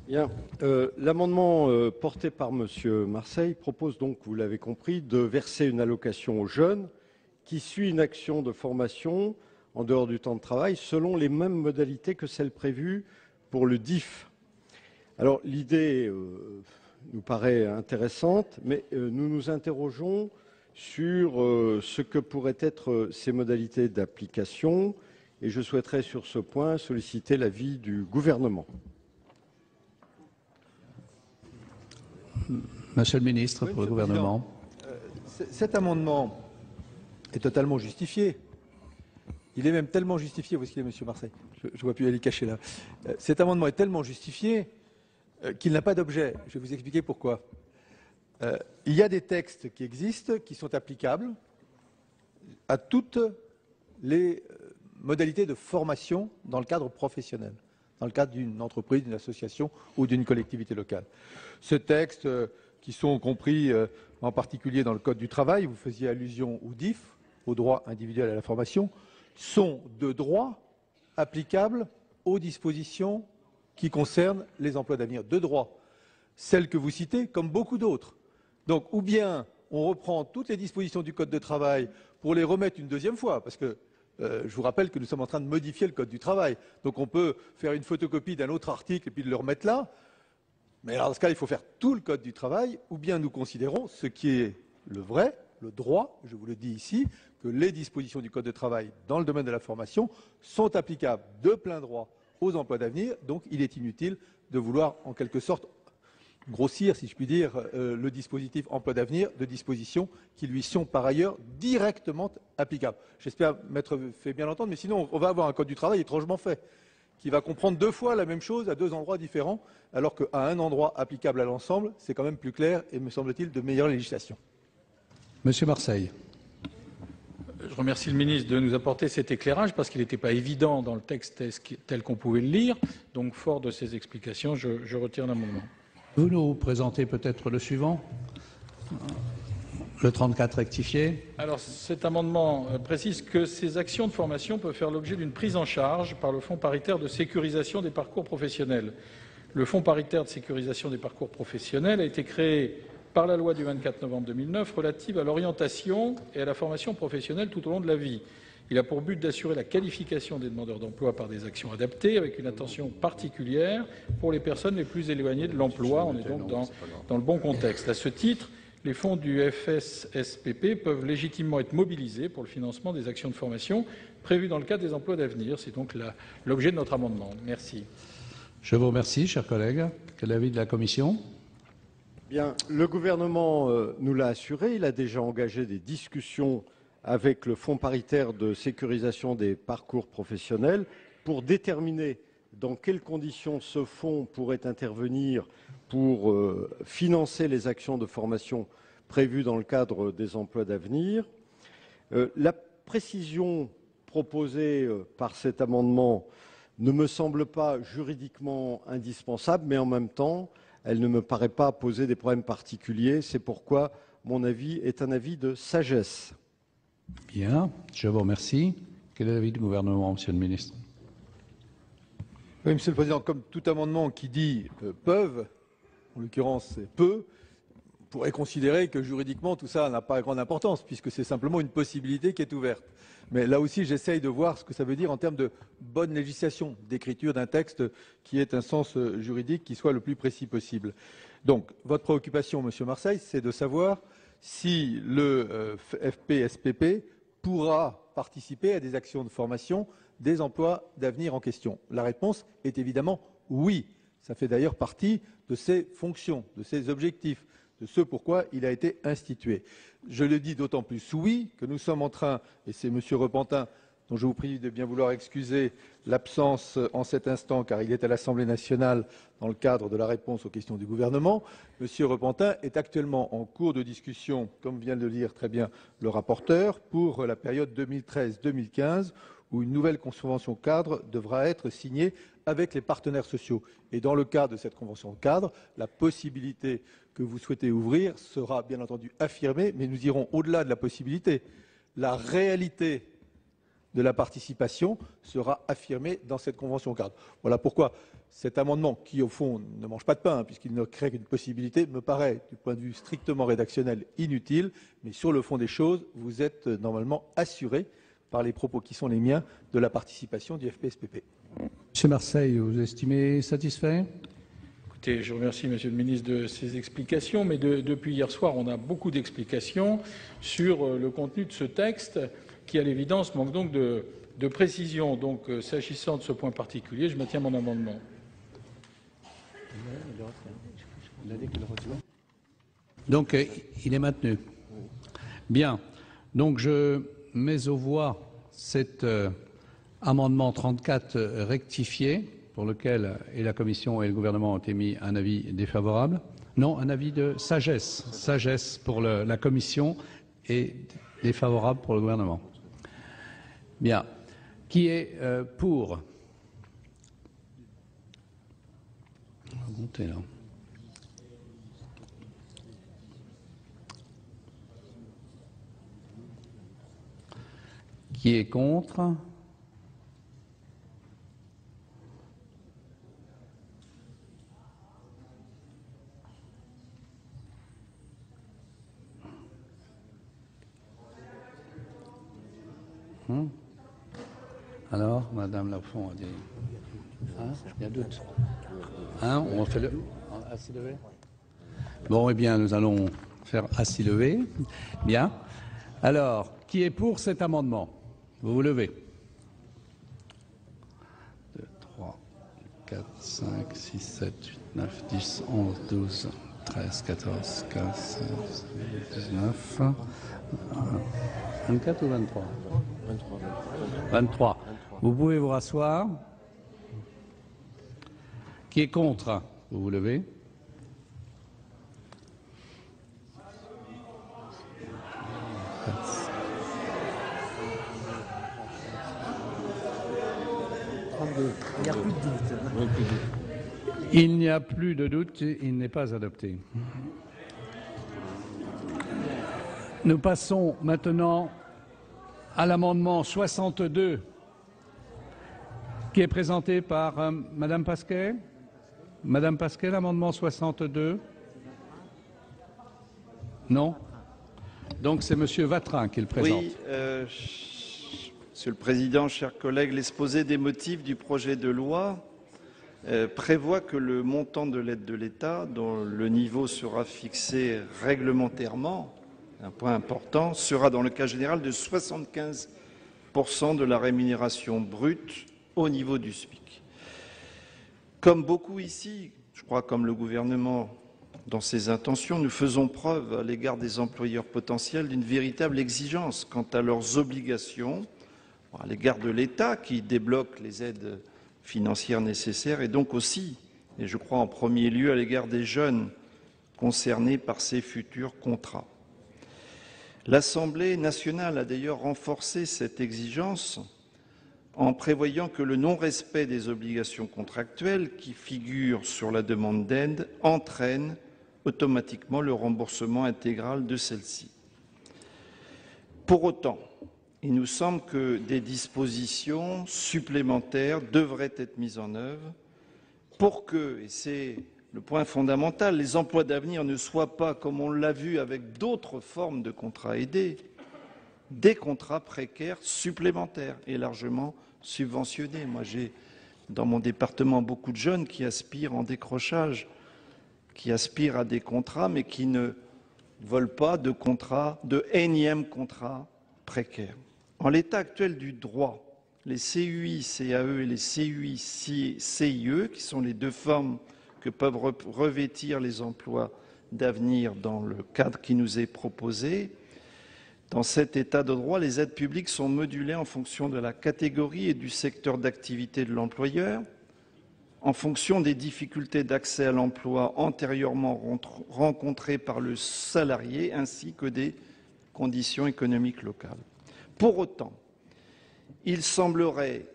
Bien. L'amendement porté par Monsieur Marseille propose donc, vous l'avez compris, de verser une allocation aux jeunes qui suit une action de formation en dehors du temps de travail selon les mêmes modalités que celles prévues pour le DIF. Alors l'idée nous paraît intéressante, mais nous nous interrogeons sur ce que pourraient être ces modalités d'application, et je souhaiterais sur ce point solliciter l'avis du gouvernement. Monsieur le ministre, Oui, pour le Monsieur gouvernement. Cet amendement est totalement justifié. Il est même tellement justifié, où est-ce qu'il est, Monsieur Marseille? Je ne vois plus aller cacher là. Cet amendement est tellement justifié qu'il n'a pas d'objet. Je vais vous expliquer pourquoi. Il y a des textes qui existent, qui sont applicables à toutes les modalités de formation dans le cadre professionnel, dans le cadre d'une entreprise, d'une association ou d'une collectivité locale. Ces textes qui sont compris en particulier dans le Code du travail, vous faisiez allusion au DIF, au droit individuel à la formation, sont de droit applicables aux dispositions qui concernent les emplois d'avenir, de droit. Celles que vous citez, comme beaucoup d'autres. Donc, ou bien on reprend toutes les dispositions du Code de travail pour les remettre une deuxième fois, parce que je vous rappelle que nous sommes en train de modifier le Code du travail. Donc on peut faire une photocopie d'un autre article et puis de le remettre là. Mais alors, dans ce cas, il faut faire tout le Code du travail, ou bien nous considérons ce qui est le vrai, le droit, je vous le dis ici, que les dispositions du Code de travail dans le domaine de la formation sont applicables de plein droit aux emplois d'avenir. Donc il est inutile de vouloir, en quelque sorte, grossir, si je puis dire, le dispositif emploi d'avenir de dispositions qui lui sont par ailleurs directement applicables. J'espère m'être fait bien entendre, mais sinon on va avoir un Code du travail étrangement fait, qui va comprendre deux fois la même chose à deux endroits différents, alors qu'à un endroit applicable à l'ensemble, c'est quand même plus clair et, me semble-t-il, de meilleure législation. Monsieur Marseille. Je remercie le ministre de nous apporter cet éclairage parce qu'il n'était pas évident dans le texte tel qu'on pouvait le lire. Donc, fort de ces explications, je retire l'amendement. Vous nous présentez peut-être le suivant, le 34 rectifié. Alors, cet amendement précise que ces actions de formation peuvent faire l'objet d'une prise en charge par le Fonds paritaire de sécurisation des parcours professionnels. Le Fonds paritaire de sécurisation des parcours professionnels a été créé par la loi du 24 novembre 2009 relative à l'orientation et à la formation professionnelle tout au long de la vie. Il a pour but d'assurer la qualification des demandeurs d'emploi par des actions adaptées, avec une attention particulière pour les personnes les plus éloignées de l'emploi. On est donc dans le bon contexte. À ce titre, les fonds du FSSPP peuvent légitimement être mobilisés pour le financement des actions de formation prévues dans le cadre des emplois d'avenir. C'est donc l'objet de notre amendement. Merci. Je vous remercie, chers collègues. Quel est l'avis de la Commission ? Bien, le gouvernement nous l'a assuré. Il a déjà engagé des discussions avec le Fonds paritaire de sécurisation des parcours professionnels pour déterminer dans quelles conditions ce fonds pourrait intervenir pour financer les actions de formation prévues dans le cadre des emplois d'avenir. La précision proposée par cet amendement ne me semble pas juridiquement indispensable, mais en même temps, elle ne me paraît pas poser des problèmes particuliers. C'est pourquoi mon avis est un avis de sagesse. Bien, je vous remercie. Quel est l'avis du gouvernement, Monsieur le ministre ? Oui, Monsieur le Président, comme tout amendement qui dit peuvent, en l'occurrence c'est peut, on pourrait considérer que juridiquement tout ça n'a pas grande importance, puisque c'est simplement une possibilité qui est ouverte. Mais là aussi, j'essaye de voir ce que ça veut dire en termes de bonne législation, d'écriture d'un texte qui ait un sens juridique qui soit le plus précis possible. Donc, votre préoccupation, Monsieur Marseille, c'est de savoir si le FPSPP pourra participer à des actions de formation des emplois d'avenir en question. La réponse est évidemment oui. Ça fait d'ailleurs partie de ses fonctions, de ses objectifs, de ce pourquoi il a été institué. Je le dis d'autant plus oui que nous sommes en train, et c'est M. Repentin dont je vous prie de bien vouloir excuser l'absence en cet instant, car il est à l'Assemblée nationale dans le cadre de la réponse aux questions du gouvernement. M. Repentin est actuellement en cours de discussion, comme vient de le lire très bien le rapporteur, pour la période 2013-2015, où une nouvelle convention cadre devra être signée avec les partenaires sociaux. Et dans le cadre de cette convention cadre, la possibilité que vous souhaitez ouvrir sera bien entendu affirmée, mais nous irons au-delà de la possibilité. La réalité de la participation sera affirmée dans cette convention cadre. Voilà pourquoi cet amendement, qui au fond ne mange pas de pain, puisqu'il ne crée qu'une possibilité, me paraît, du point de vue strictement rédactionnel, inutile, mais sur le fond des choses, vous êtes normalement assuré par les propos qui sont les miens de la participation du FPSPP. Monsieur Marseille, vous estimez satisfait ? Écoutez, je remercie Monsieur le ministre de ces explications, mais depuis hier soir, on a beaucoup d'explications sur le contenu de ce texte qui, à l'évidence, manque donc de précision. Donc, s'agissant de ce point particulier, je maintiens mon amendement. Donc, il est maintenu. Bien. Donc, je mets aux voix cet amendement 34 rectifié, pour lequel et la Commission et le gouvernement ont émis un avis défavorable. Non, un avis de sagesse. Sagesse pour la Commission et défavorable pour le gouvernement. Bien. Qui est pour? On va monter là. Qui est contre? Alors, Madame Lafont a dit. Hein, il y a doute. Hein, on fait le assis levé. Bon, eh bien, nous allons faire assis levé. Bien. Alors, qui est pour cet amendement? Vous vous levez. 2, 3, 4, 5, 6, 7, 8, 9, 10, 11, 12, 13, 14, 15, 16, 19, 24 ou 23 23. Vous pouvez vous rasseoir. Qui est contre? Vous vous levez. Il n'y a plus de doute. Il n'y a plus de doute, il n'est pas adopté. Nous passons maintenant à l'amendement 62 qui est présenté par Madame Pasquet. Madame Pasquet, l'amendement 62. Non? Donc c'est Monsieur Vatrin qui le présente. Oui, Monsieur le Président, chers collègues, l'exposé des motifs du projet de loi prévoit que le montant de l'aide de l'État, dont le niveau sera fixé réglementairement, un point important, sera dans le cas général de 75% de la rémunération brute au niveau du SMIC. Comme beaucoup ici, je crois comme le gouvernement dans ses intentions, nous faisons preuve à l'égard des employeurs potentiels d'une véritable exigence quant à leurs obligations à l'égard de l'État qui débloque les aides financières nécessaires et donc aussi, et je crois en premier lieu, à l'égard des jeunes concernés par ces futurs contrats. L'Assemblée nationale a d'ailleurs renforcé cette exigence en prévoyant que le non-respect des obligations contractuelles qui figurent sur la demande d'aide entraîne automatiquement le remboursement intégral de celle-ci. Pour autant, il nous semble que des dispositions supplémentaires devraient être mises en œuvre pour que, et c'est le point fondamental, les emplois d'avenir ne soient pas, comme on l'a vu avec d'autres formes de contrats aidés, des contrats précaires supplémentaires et largement subventionnés. Moi, j'ai dans mon département beaucoup de jeunes qui aspirent en décrochage, qui aspirent à des contrats, mais qui ne veulent pas de contrats, de énièmes contrats précaires. En l'état actuel du droit, les CUI, CAE et les CUI, CIE, qui sont les deux formes que peuvent revêtir les emplois d'avenir dans le cadre qui nous est proposé, dans cet état de droit, les aides publiques sont modulées en fonction de la catégorie et du secteur d'activité de l'employeur, en fonction des difficultés d'accès à l'emploi antérieurement rencontrées par le salarié, ainsi que des conditions économiques locales. Pour autant, il semblerait,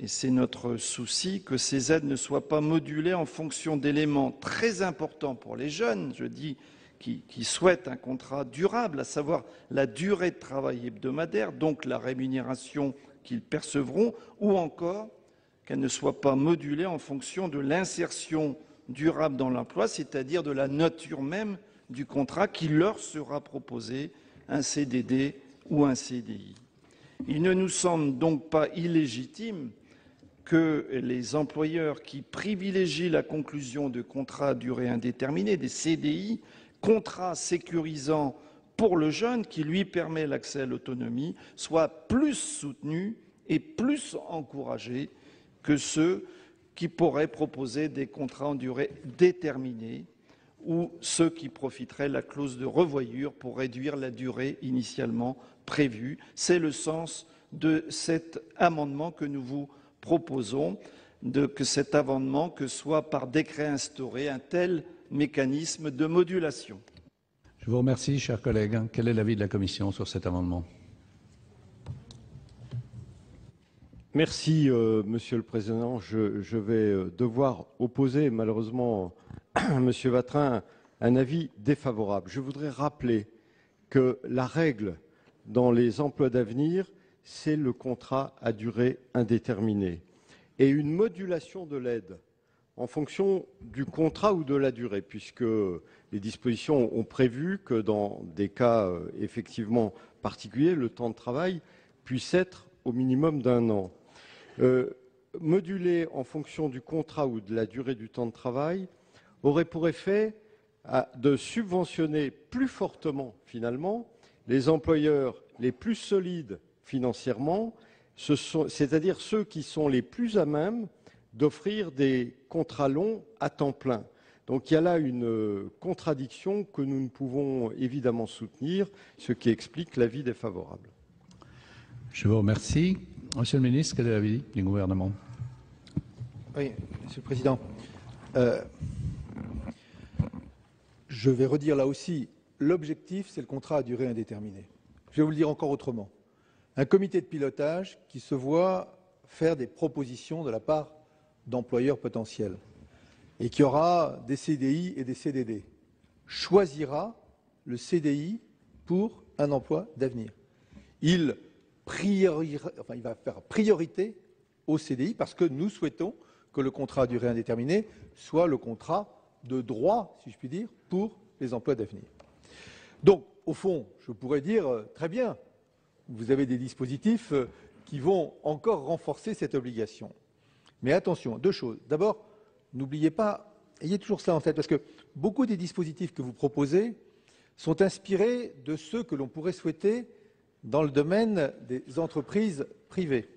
et c'est notre souci, que ces aides ne soient pas modulées en fonction d'éléments très importants pour les jeunes, je dis, qui souhaitent un contrat durable, à savoir la durée de travail hebdomadaire, donc la rémunération qu'ils percevront, ou encore qu'elle ne soit pas modulée en fonction de l'insertion durable dans l'emploi, c'est-à-dire de la nature même du contrat qui leur sera proposé, un CDD ou un CDI. Il ne nous semble donc pas illégitime que les employeurs qui privilégient la conclusion de contrats à durée indéterminée, des CDI, contrats sécurisants pour le jeune qui lui permet l'accès à l'autonomie, soient plus soutenus et plus encouragés que ceux qui pourraient proposer des contrats en durée déterminée ou ceux qui profiteraient de la clause de revoyure pour réduire la durée initialement prévue. C'est le sens de cet amendement que nous vous proposons, que cet amendement que soit par décret instauré un tel mécanisme de modulation. Je vous remercie, chers collègues. Quel est l'avis de la Commission sur cet amendement? Merci, Monsieur le Président. Je vais devoir opposer, malheureusement, à Monsieur Vatrin, un avis défavorable. Je voudrais rappeler que la règle dans les emplois d'avenir, c'est le contrat à durée indéterminée et une modulation de l'aide en fonction du contrat ou de la durée, puisque les dispositions ont prévu que dans des cas effectivement particuliers, le temps de travail puisse être au minimum d'1 an. Moduler en fonction du contrat ou de la durée du temps de travail aurait pour effet de subventionner plus fortement, finalement, les employeurs les plus solides financièrement, c'est-à-dire ceux qui sont les plus à même d'offrir des contrats longs à temps plein. Donc il y a là une contradiction que nous ne pouvons évidemment soutenir, ce qui explique l'avis défavorable. Je vous remercie. Monsieur le ministre, quel est l'avis du gouvernement? Oui, Monsieur le Président. Je vais redire là aussi, l'objectif, c'est le contrat à durée indéterminée. Je vais vous le dire encore autrement. Un comité de pilotage qui se voit faire des propositions de la part d'employeurs potentiels et qui aura des CDI et des CDD, choisira le CDI pour un emploi d'avenir. Il va faire priorité au CDI parce que nous souhaitons que le contrat à durée indéterminée soit le contrat de droit, si je puis dire, pour les emplois d'avenir. Donc, au fond, je pourrais dire, très bien, vous avez des dispositifs qui vont encore renforcer cette obligation. Mais attention, 2 choses. D'abord, n'oubliez pas, ayez toujours ça en tête, parce que beaucoup des dispositifs que vous proposez sont inspirés de ceux que l'on pourrait souhaiter dans le domaine des entreprises privées.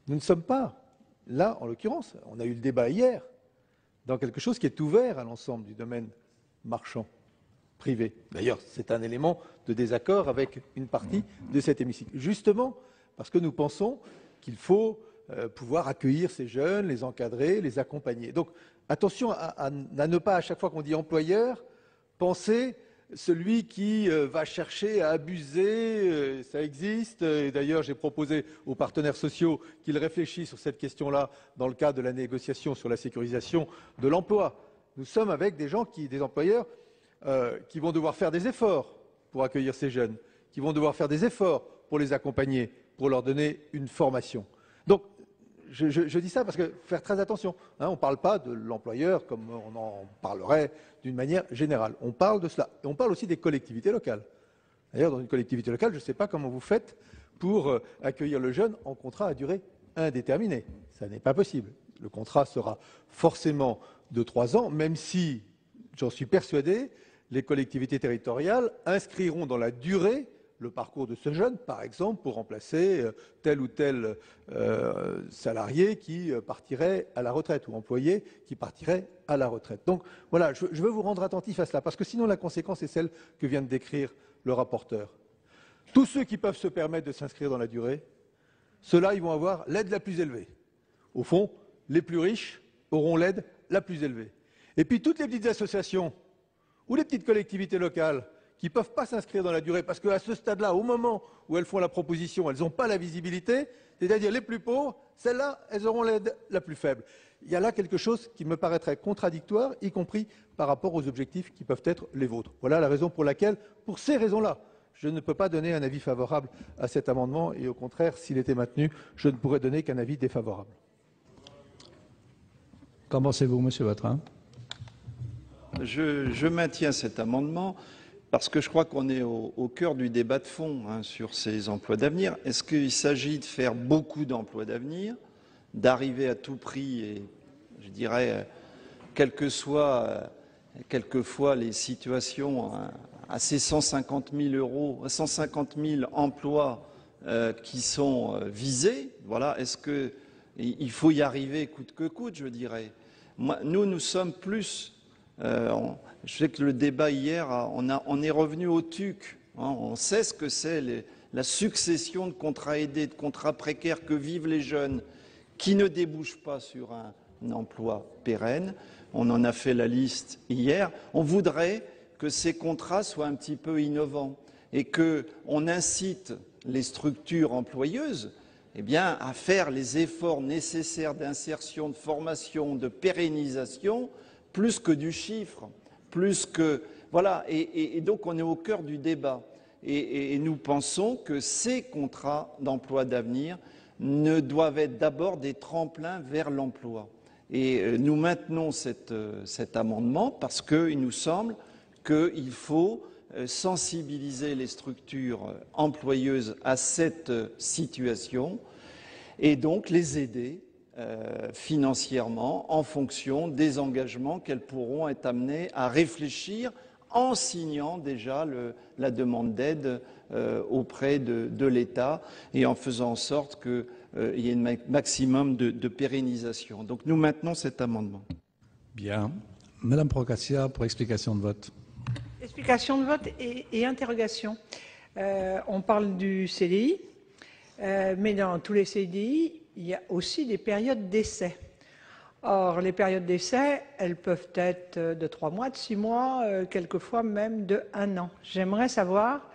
Nous ne sommes pas, là, en l'occurrence, on a eu le débat hier, dans quelque chose qui est ouvert à l'ensemble du domaine marchand privé. D'ailleurs, c'est un élément de désaccord avec une partie de cet hémicycle. Justement, parce que nous pensons qu'il faut pouvoir accueillir ces jeunes, les encadrer, les accompagner. Donc, attention à ne pas, à chaque fois qu'on dit employeur, penser celui qui va chercher à abuser, ça existe. Et d'ailleurs, j'ai proposé aux partenaires sociaux qu'ils réfléchissent sur cette question-là dans le cadre de la négociation sur la sécurisation de l'emploi. Nous sommes avec des gens, des employeurs, qui vont devoir faire des efforts pour accueillir ces jeunes, qui vont devoir faire des efforts pour les accompagner, pour leur donner une formation. Donc, je dis ça parce que faire très attention. On ne parle pas de l'employeur comme on en parlerait d'une manière générale. On parle de cela. Et on parle aussi des collectivités locales. D'ailleurs, dans une collectivité locale, je ne sais pas comment vous faites pour accueillir le jeune en contrat à durée indéterminée. Ça n'est pas possible. Le contrat sera forcément de 3 ans, même si, j'en suis persuadé, les collectivités territoriales inscriront dans la durée le parcours de ce jeune, par exemple, pour remplacer tel ou tel salarié qui partirait à la retraite ou employé qui partirait à la retraite. Donc voilà, je veux vous rendre attentif à cela, parce que sinon la conséquence est celle que vient de décrire le rapporteur. Tous ceux qui peuvent se permettre de s'inscrire dans la durée, ceux-là, ils vont avoir l'aide la plus élevée. Au fond, les plus riches auront l'aide la plus élevée. Et puis toutes les petites associations ou les petites collectivités locales qui ne peuvent pas s'inscrire dans la durée, parce qu'à ce stade-là, au moment où elles font la proposition, elles n'ont pas la visibilité, c'est-à-dire les plus pauvres, celles-là, elles auront l'aide la plus faible. Il y a là quelque chose qui me paraîtrait contradictoire, y compris par rapport aux objectifs qui peuvent être les vôtres. Voilà la raison pour laquelle, pour ces raisons-là, je ne peux pas donner un avis favorable à cet amendement, et au contraire, s'il était maintenu, je ne pourrais donner qu'un avis défavorable. Qu'en pensez-vous, Monsieur Vatrin? Je maintiens cet amendement parce que je crois qu'on est au cœur du débat de fond sur ces emplois d'avenir. Est-ce qu'il s'agit de faire beaucoup d'emplois d'avenir d'arriver à tout prix et, je dirais, quelquefois les situations à ces 150 000 emplois qui sont visés. Voilà, est-ce qu'il faut y arriver coûte que coûte, je dirais. Nous sommes plus. Je sais que le débat hier, on est revenu au TUC. On sait ce que c'est la succession de contrats aidés, de contrats précaires que vivent les jeunes qui ne débouchent pas sur un emploi pérenne. On en a fait la liste hier. On voudrait que ces contrats soient un petit peu innovants et qu'on incite les structures employeuses à faire les efforts nécessaires d'insertion, de formation, de pérennisation, plus que du chiffre, plus que... Voilà, et donc on est au cœur du débat. Et nous pensons que ces contrats d'emploi d'avenir ne doivent être d'abord des tremplins vers l'emploi. Et nous maintenons cet amendement parce qu'il nous semble qu'il faut sensibiliser les structures employeuses à cette situation et donc les aider financièrement en fonction des engagements qu'elles pourront être amenées à réfléchir en signant déjà la demande d'aide auprès de l'État et en faisant en sorte qu'il y ait un maximum de pérennisation. Donc nous maintenons cet amendement. Bien. Madame Procaccia, pour explication de vote. Explication de vote et interrogation. On parle du CDI, mais dans tous les CDI, il y a aussi des périodes d'essai. Or, les périodes d'essai, elles peuvent être de 3 mois, de 6 mois, quelquefois même de 1 an. J'aimerais savoir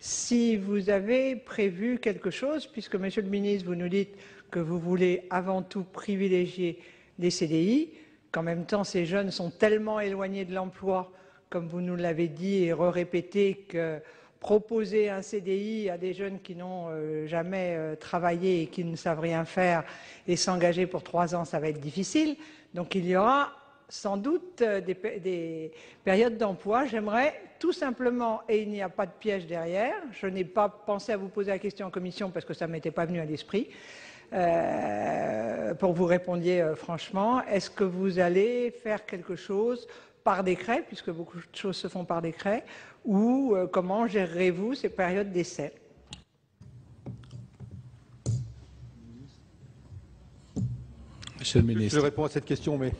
si vous avez prévu quelque chose, puisque, Monsieur le ministre, vous nous dites que vous voulez avant tout privilégier les CDI, qu'en même temps, ces jeunes sont tellement éloignés de l'emploi, comme vous nous l'avez dit et répété, que proposer un CDI à des jeunes qui n'ont jamais travaillé et qui ne savent rien faire et s'engager pour 3 ans, ça va être difficile. Donc il y aura sans doute des périodes d'emploi. J'aimerais tout simplement, et il n'y a pas de piège derrière, je n'ai pas pensé à vous poser la question en commission parce que ça ne m'était pas venu à l'esprit, pour que vous répondiez franchement, est-ce que vous allez faire quelque chose par décret, puisque beaucoup de choses se font par décret, ou comment gérerez-vous ces périodes d'essai? Monsieur le ministre. Je réponds à cette question, mais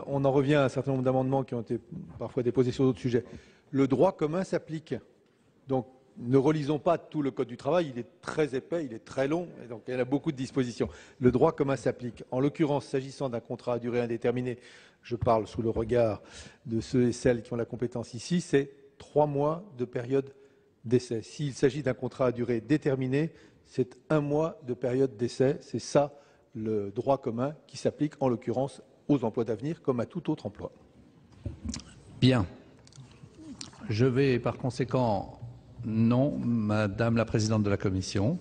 on en revient à un certain nombre d'amendements qui ont été parfois déposés sur d'autres sujets. Le droit commun s'applique. Donc, ne relisons pas tout le Code du travail, il est très épais, il est très long, et donc il y a beaucoup de dispositions. Le droit commun s'applique. En l'occurrence, s'agissant d'un contrat à durée indéterminée, je parle sous le regard de ceux et celles qui ont la compétence ici, c'est 3 mois de période d'essai. S'il s'agit d'un contrat à durée déterminée, c'est 1 mois de période d'essai. C'est ça le droit commun qui s'applique en l'occurrence aux emplois d'avenir comme à tout autre emploi. Bien. Je vais par conséquent... Non, Madame la Présidente de la Commission.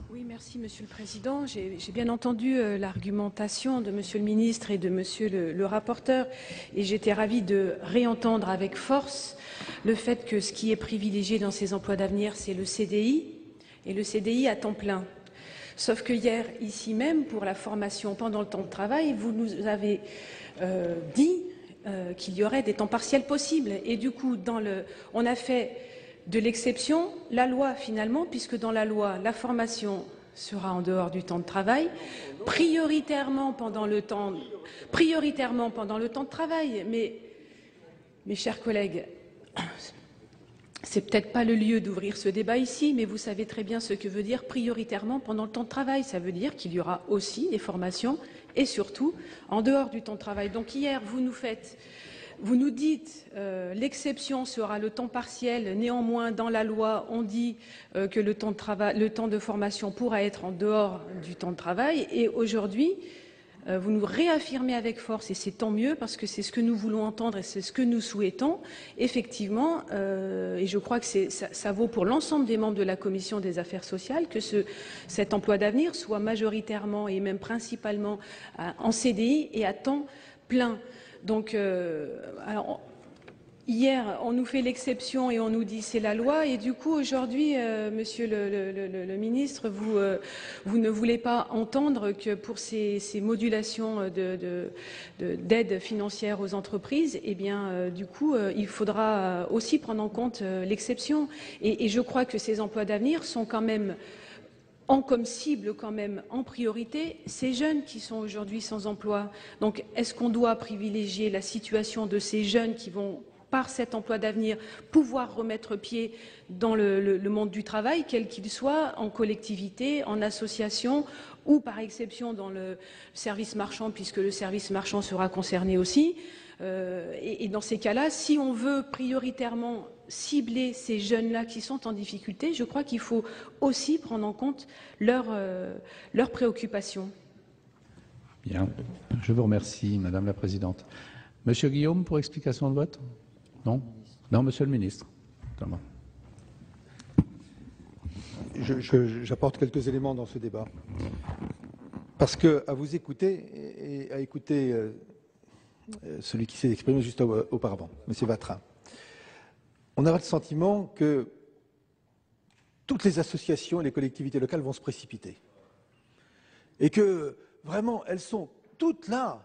Oui, merci Monsieur le Président. J'ai bien entendu l'argumentation de Monsieur le Ministre et de Monsieur le rapporteur et j'étais ravie de réentendre avec force le fait que ce qui est privilégié dans ces emplois d'avenir, c'est le CDI et le CDI à temps plein. Sauf que hier, ici même, pour la formation pendant le temps de travail, vous nous avez dit qu'il y aurait des temps partiels possibles. Et du coup, on a fait de l'exception la loi finalement, puisque dans la loi, la formation sera en dehors du temps de travail, prioritairement pendant le temps de travail. Mais, mes chers collègues, c'est peut-être pas le lieu d'ouvrir ce débat ici, mais vous savez très bien ce que veut dire prioritairement pendant le temps de travail. Ça veut dire qu'il y aura aussi des formations et surtout en dehors du temps de travail. Donc hier, vous nous dites l'exception sera le temps partiel. Néanmoins, dans la loi, on dit que le temps de formation pourra être en dehors du temps de travail. Et aujourd'hui, vous nous réaffirmez avec force, et c'est tant mieux parce que c'est ce que nous voulons entendre et c'est ce que nous souhaitons, effectivement, et je crois que ça vaut pour l'ensemble des membres de la Commission des affaires sociales, que cet emploi d'avenir soit majoritairement et même principalement en CDI et à temps plein. Donc, alors, hier, on nous fait l'exception et on nous dit c'est la loi. Et du coup, aujourd'hui, monsieur le ministre, vous ne voulez pas entendre que pour ces modulations d'aide financière aux entreprises, eh bien, du coup, il faudra aussi prendre en compte l'exception. Et je crois que ces emplois d'avenir sont quand même comme cible quand même en priorité ces jeunes qui sont aujourd'hui sans emploi. Donc est-ce qu'on doit privilégier la situation de ces jeunes qui vont, par cet emploi d'avenir, pouvoir remettre pied dans le monde du travail, quel qu'il soit, en collectivité, en association ou par exception dans le service marchand, puisque le service marchand sera concerné aussi. Et dans ces cas-là, si on veut prioritairement cibler ces jeunes-là qui sont en difficulté, je crois qu'il faut aussi prendre en compte leurs préoccupations. Bien, je vous remercie, Madame la Présidente. Monsieur Guillaume, pour explication de vote? Non? Non, Monsieur le Ministre. J'apporte quelques éléments dans ce débat. Parce que, à vous écouter et à écouter celui qui s'est exprimé juste auparavant, M. Vatrin, on a le sentiment que toutes les associations et les collectivités locales vont se précipiter. Et que, vraiment, elles sont toutes là,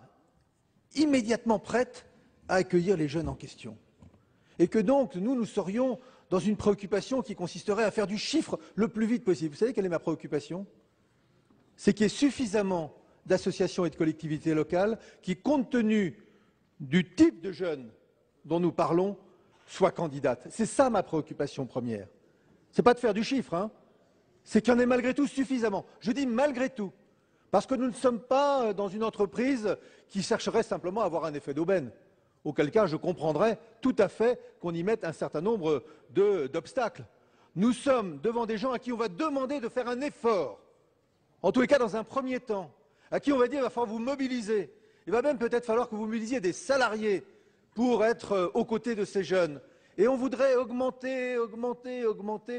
immédiatement prêtes à accueillir les jeunes en question. Et que donc, nous serions dans une préoccupation qui consisterait à faire du chiffre le plus vite possible. Vous savez quelle est ma préoccupation? C'est qu'il y ait suffisamment d'associations et de collectivités locales qui, compte tenu du type de jeunes dont nous parlons, soient candidates. C'est ça ma préoccupation première. Ce n'est pas de faire du chiffre, hein. C'est qu'il y en ait malgré tout suffisamment. Je dis malgré tout, parce que nous ne sommes pas dans une entreprise qui chercherait simplement à avoir un effet d'aubaine. Auquel cas, je comprendrais tout à fait qu'on y mette un certain nombre d'obstacles. Nous sommes devant des gens à qui on va demander de faire un effort, en tous les cas dans un premier temps, à qui on va dire qu'il va falloir vous mobiliser. Il va même peut-être falloir que vous mobilisiez des salariés pour être aux côtés de ces jeunes. Et on voudrait augmenter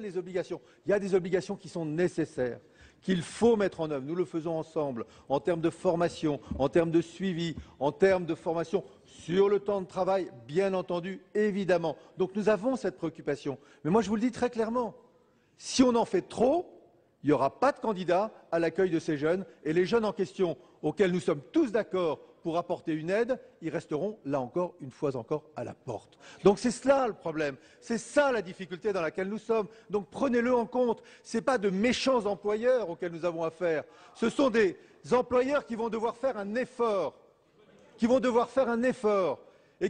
les obligations. Il y a des obligations qui sont nécessaires, qu'il faut mettre en œuvre. Nous le faisons ensemble, en termes de formation, en termes de suivi, en termes de formation sur le temps de travail, bien entendu, évidemment. Donc nous avons cette préoccupation. Mais moi, je vous le dis très clairement, si on en fait trop, il n'y aura pas de candidat à l'accueil de ces jeunes. Et les jeunes en question, auxquels nous sommes tous d'accord pour apporter une aide, ils resteront, là encore, une fois encore, à la porte. Donc c'est cela le problème, c'est ça la difficulté dans laquelle nous sommes. Donc prenez-le en compte, ce n'est pas de méchants employeurs auxquels nous avons affaire, ce sont des employeurs qui vont devoir faire un effort, et qui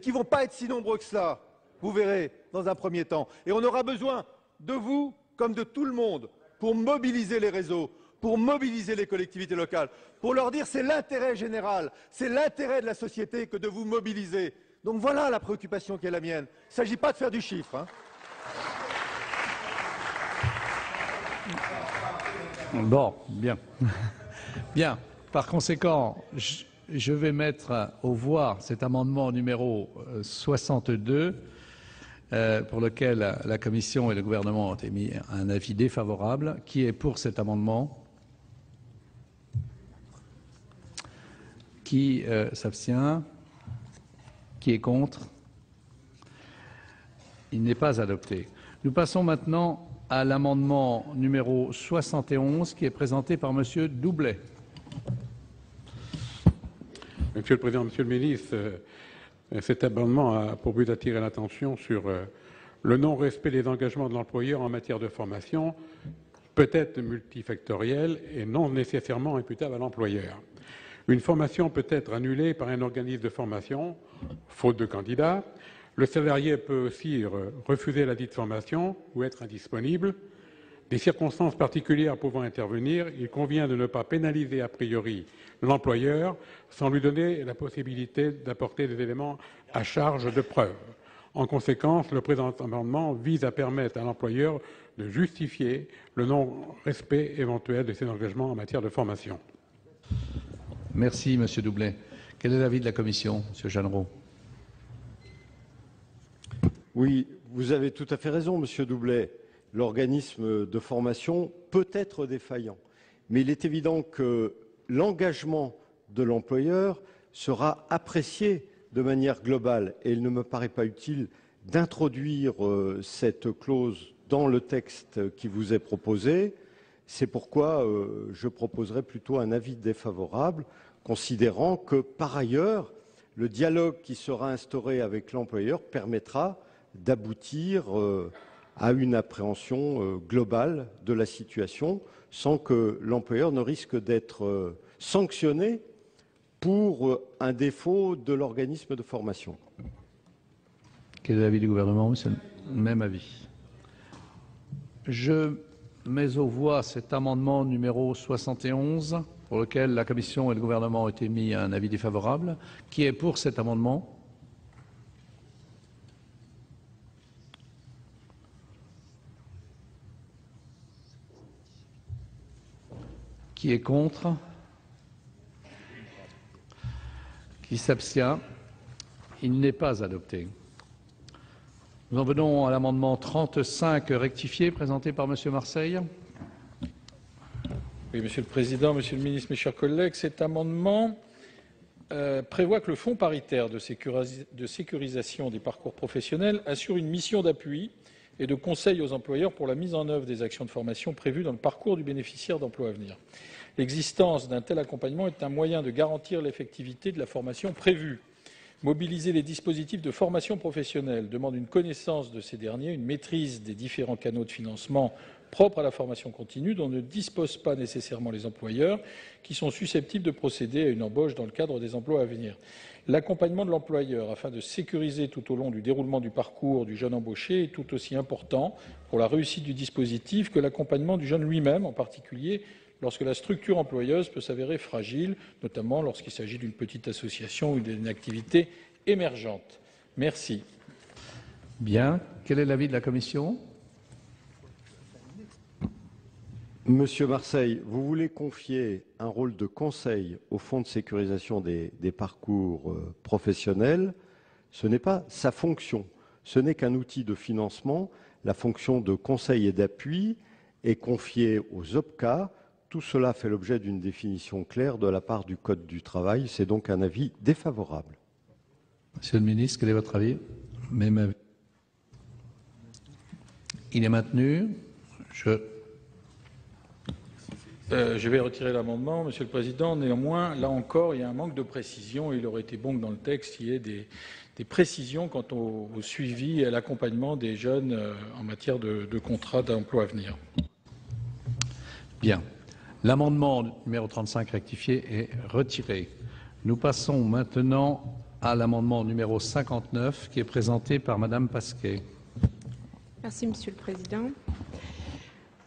ne vont pas être si nombreux que cela, vous verrez, dans un premier temps. Et on aura besoin de vous, comme de tout le monde, pour mobiliser les réseaux, pour mobiliser les collectivités locales, pour leur dire c'est l'intérêt général, c'est l'intérêt de la société que de vous mobiliser. Donc voilà la préoccupation qui est la mienne. Il ne s'agit pas de faire du chiffre, hein. Bon, bien. Bien. Par conséquent, je vais mettre aux voix cet amendement numéro 62, pour lequel la Commission et le gouvernement ont émis un avis défavorable. Qui est pour cet amendement? Qui s'abstient? Qui est contre? Il n'est pas adopté. Nous passons maintenant à l'amendement numéro 71 qui est présenté par Monsieur Doublet. Monsieur le Président, Monsieur le Ministre, cet amendement a pour but d'attirer l'attention sur le non-respect des engagements de l'employeur en matière de formation, peut être multifactoriel et non nécessairement imputable à l'employeur. Une formation peut être annulée par un organisme de formation, faute de candidats. Le salarié peut aussi refuser la dite formation ou être indisponible. Des circonstances particulières pouvant intervenir, il convient de ne pas pénaliser a priori l'employeur sans lui donner la possibilité d'apporter des éléments à charge de preuve. En conséquence, le présent amendement vise à permettre à l'employeur de justifier le non-respect éventuel de ses engagements en matière de formation. Merci, Monsieur Doublet. Quel est l'avis de la Commission, Monsieur Jeannereau? Oui, vous avez tout à fait raison, Monsieur Doublet. L'organisme de formation peut être défaillant. Mais il est évident que l'engagement de l'employeur sera apprécié de manière globale. Et il ne me paraît pas utile d'introduire cette clause dans le texte qui vous est proposé. C'est pourquoi je proposerai plutôt un avis défavorable, considérant que, par ailleurs, le dialogue qui sera instauré avec l'employeur permettra d'aboutir à une appréhension globale de la situation, sans que l'employeur ne risque d'être sanctionné pour un défaut de l'organisme de formation. Quel est l'avis du gouvernement, monsieur? Même avis. Je mets aux voix cet amendement numéro 71, pour lequel la Commission et le gouvernement ont émis un avis défavorable. Qui est pour cet amendement? Qui est contre? Qui s'abstient? Il n'est pas adopté. Nous en venons à l'amendement 35 rectifié, présenté par Monsieur Marseille. Oui, Monsieur le Président, Monsieur le Ministre, mes chers collègues, cet amendement prévoit que le Fonds paritaire de sécurisation des parcours professionnels assure une mission d'appui et de conseil aux employeurs pour la mise en œuvre des actions de formation prévues dans le parcours du bénéficiaire d'emploi à venir. L'existence d'un tel accompagnement est un moyen de garantir l'effectivité de la formation prévue. Mobiliser les dispositifs de formation professionnelle demande une connaissance de ces derniers, une maîtrise des différents canaux de financement propres à la formation continue dont ne disposent pas nécessairement les employeurs qui sont susceptibles de procéder à une embauche dans le cadre des emplois à venir. L'accompagnement de l'employeur afin de sécuriser tout au long du déroulement du parcours du jeune embauché est tout aussi important pour la réussite du dispositif que l'accompagnement du jeune lui-même, en particulier lorsque la structure employeuse peut s'avérer fragile, notamment lorsqu'il s'agit d'une petite association ou d'une activité émergente. Merci. Bien. Quel est l'avis de la Commission? Monsieur Marseille, vous voulez confier un rôle de conseil au Fonds de sécurisation des parcours professionnels. Ce n'est pas sa fonction. Ce n'est qu'un outil de financement. La fonction de conseil et d'appui est confiée aux OPCA. Tout cela fait l'objet d'une définition claire de la part du Code du travail. C'est donc un avis défavorable. Monsieur le ministre, quel est votre avis? Même avis. Il est maintenu. Je vais retirer l'amendement, Monsieur le Président. Néanmoins, là encore, il y a un manque de précision. Il aurait été bon que dans le texte, il y ait des précisions quant au suivi et à l'accompagnement des jeunes en matière de contrat d'emploi à venir. Bien. L'amendement numéro 35 rectifié est retiré. Nous passons maintenant à l'amendement numéro 59 qui est présenté par Madame Pasquet. Merci, Monsieur le Président.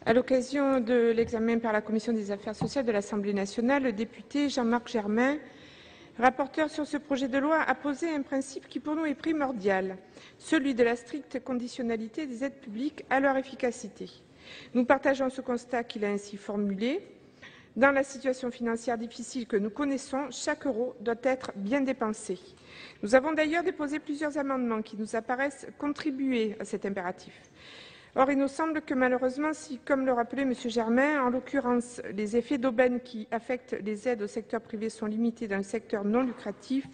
À l'occasion de l'examen par la Commission des affaires sociales de l'Assemblée nationale, le député Jean-Marc Germain, rapporteur sur ce projet de loi, a posé un principe qui pour nous est primordial, celui de la stricte conditionnalité des aides publiques à leur efficacité. Nous partageons ce constat qu'il a ainsi formulé. Dans la situation financière difficile que nous connaissons, chaque euro doit être bien dépensé. Nous avons d'ailleurs déposé plusieurs amendements qui nous apparaissent contribuer à cet impératif. Or, il nous semble que malheureusement, si, comme le rappelait M. Germain, en l'occurrence, les effets d'aubaine qui affectent les aides au secteur privé sont limités dans le secteur non lucratif,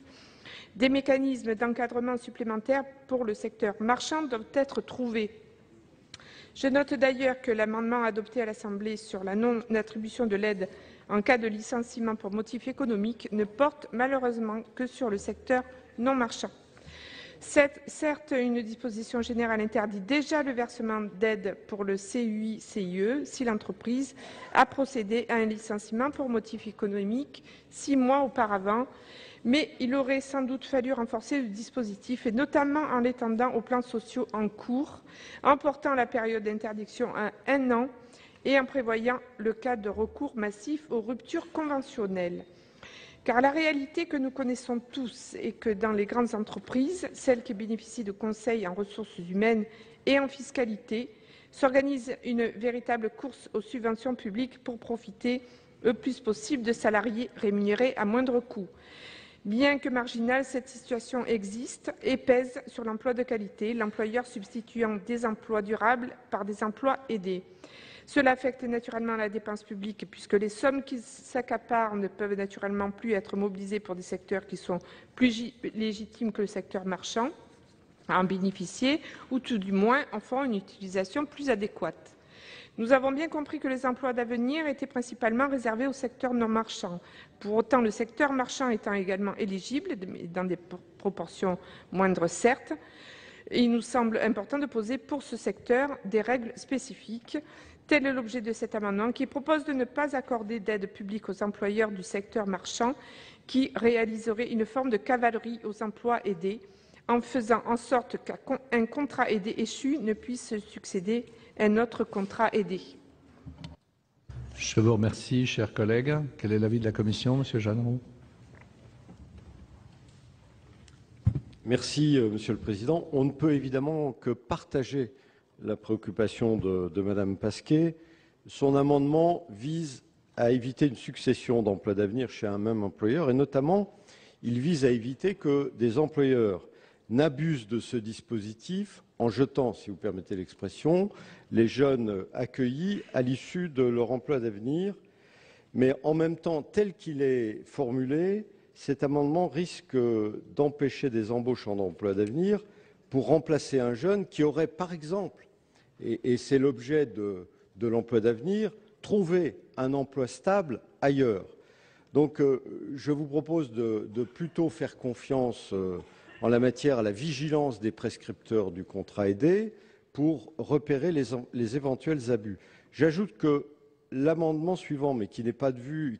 des mécanismes d'encadrement supplémentaires pour le secteur marchand doivent être trouvés. Je note d'ailleurs que l'amendement adopté à l'Assemblée sur la non-attribution de l'aide en cas de licenciement pour motif économique ne porte malheureusement que sur le secteur non marchand. Certes, une disposition générale interdit déjà le versement d'aide pour le CUI-CIE si l'entreprise a procédé à un licenciement pour motif économique 6 mois auparavant, mais il aurait sans doute fallu renforcer le dispositif, et notamment en l'étendant aux plans sociaux en cours, en portant la période d'interdiction à 1 an et en prévoyant le cas de recours massif aux ruptures conventionnelles. Car la réalité que nous connaissons tous est que dans les grandes entreprises, celles qui bénéficient de conseils en ressources humaines et en fiscalité, s'organise une véritable course aux subventions publiques pour profiter le plus possible de salariés rémunérés à moindre coût. Bien que marginale, cette situation existe et pèse sur l'emploi de qualité, l'employeur substituant des emplois durables par des emplois aidés. Cela affecte naturellement la dépense publique puisque les sommes qui s'accaparent ne peuvent naturellement plus être mobilisées pour des secteurs qui sont plus légitimes que le secteur marchand. à en bénéficier ou tout du moins en font une utilisation plus adéquate. Nous avons bien compris que les emplois d'avenir étaient principalement réservés au secteur non marchand. Pour autant, le secteur marchand étant également éligible, dans des proportions moindres certes, il nous semble important de poser pour ce secteur des règles spécifiques. Tel est l'objet de cet amendement qui propose de ne pas accorder d'aide publique aux employeurs du secteur marchand qui réaliseraient une forme de cavalerie aux emplois aidés, en faisant en sorte qu'un contrat aidé échu ne puisse succéder à un autre contrat aidé. Je vous remercie, chers collègues. Quel est l'avis de la Commission, Monsieur Jeannot? Merci, Monsieur le Président. On ne peut évidemment que partager la préoccupation de Madame Pasquet. Son amendement vise à éviter une succession d'emplois d'avenir chez un même employeur et notamment, il vise à éviter que des employeurs n'abusent de ce dispositif en jetant, si vous permettez l'expression, les jeunes accueillis à l'issue de leur emploi d'avenir. Mais en même temps, tel qu'il est formulé, cet amendement risque d'empêcher des embauches en emploi d'avenir pour remplacer un jeune qui aurait, par exemple, et c'est l'objet de l'emploi d'avenir, trouvé un emploi stable ailleurs. Donc, je vous propose de plutôt faire confiance en la matière à la vigilance des prescripteurs du contrat aidé pour repérer les éventuels abus. J'ajoute que l'amendement suivant, mais qui n'est pas vu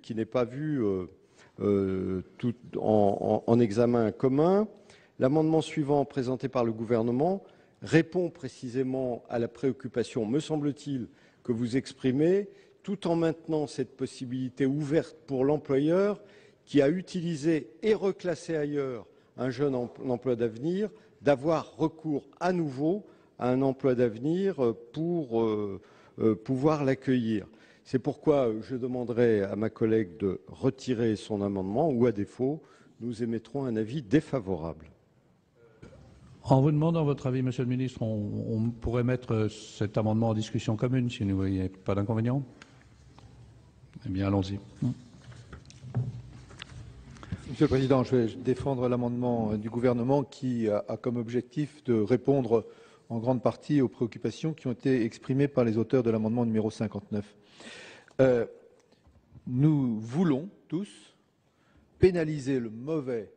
tout en examen commun, l'amendement suivant présenté par le gouvernement répond précisément à la préoccupation, me semble-t-il, que vous exprimez, tout en maintenant cette possibilité ouverte pour l'employeur qui a utilisé et reclassé ailleurs un jeune en emploi d'avenir, d'avoir recours à nouveau à un emploi d'avenir pour pouvoir l'accueillir. C'est pourquoi je demanderai à ma collègue de retirer son amendement ou, à défaut, nous émettrons un avis défavorable. En vous demandant votre avis, Monsieur le Ministre, on pourrait mettre cet amendement en discussion commune si vous ne voyez pas d'inconvénient. Eh bien, allons-y. Monsieur le Président, je vais défendre l'amendement du gouvernement qui a comme objectif de répondre en grande partie aux préoccupations qui ont été exprimées par les auteurs de l'amendement numéro 59. Nous voulons tous pénaliser le mauvais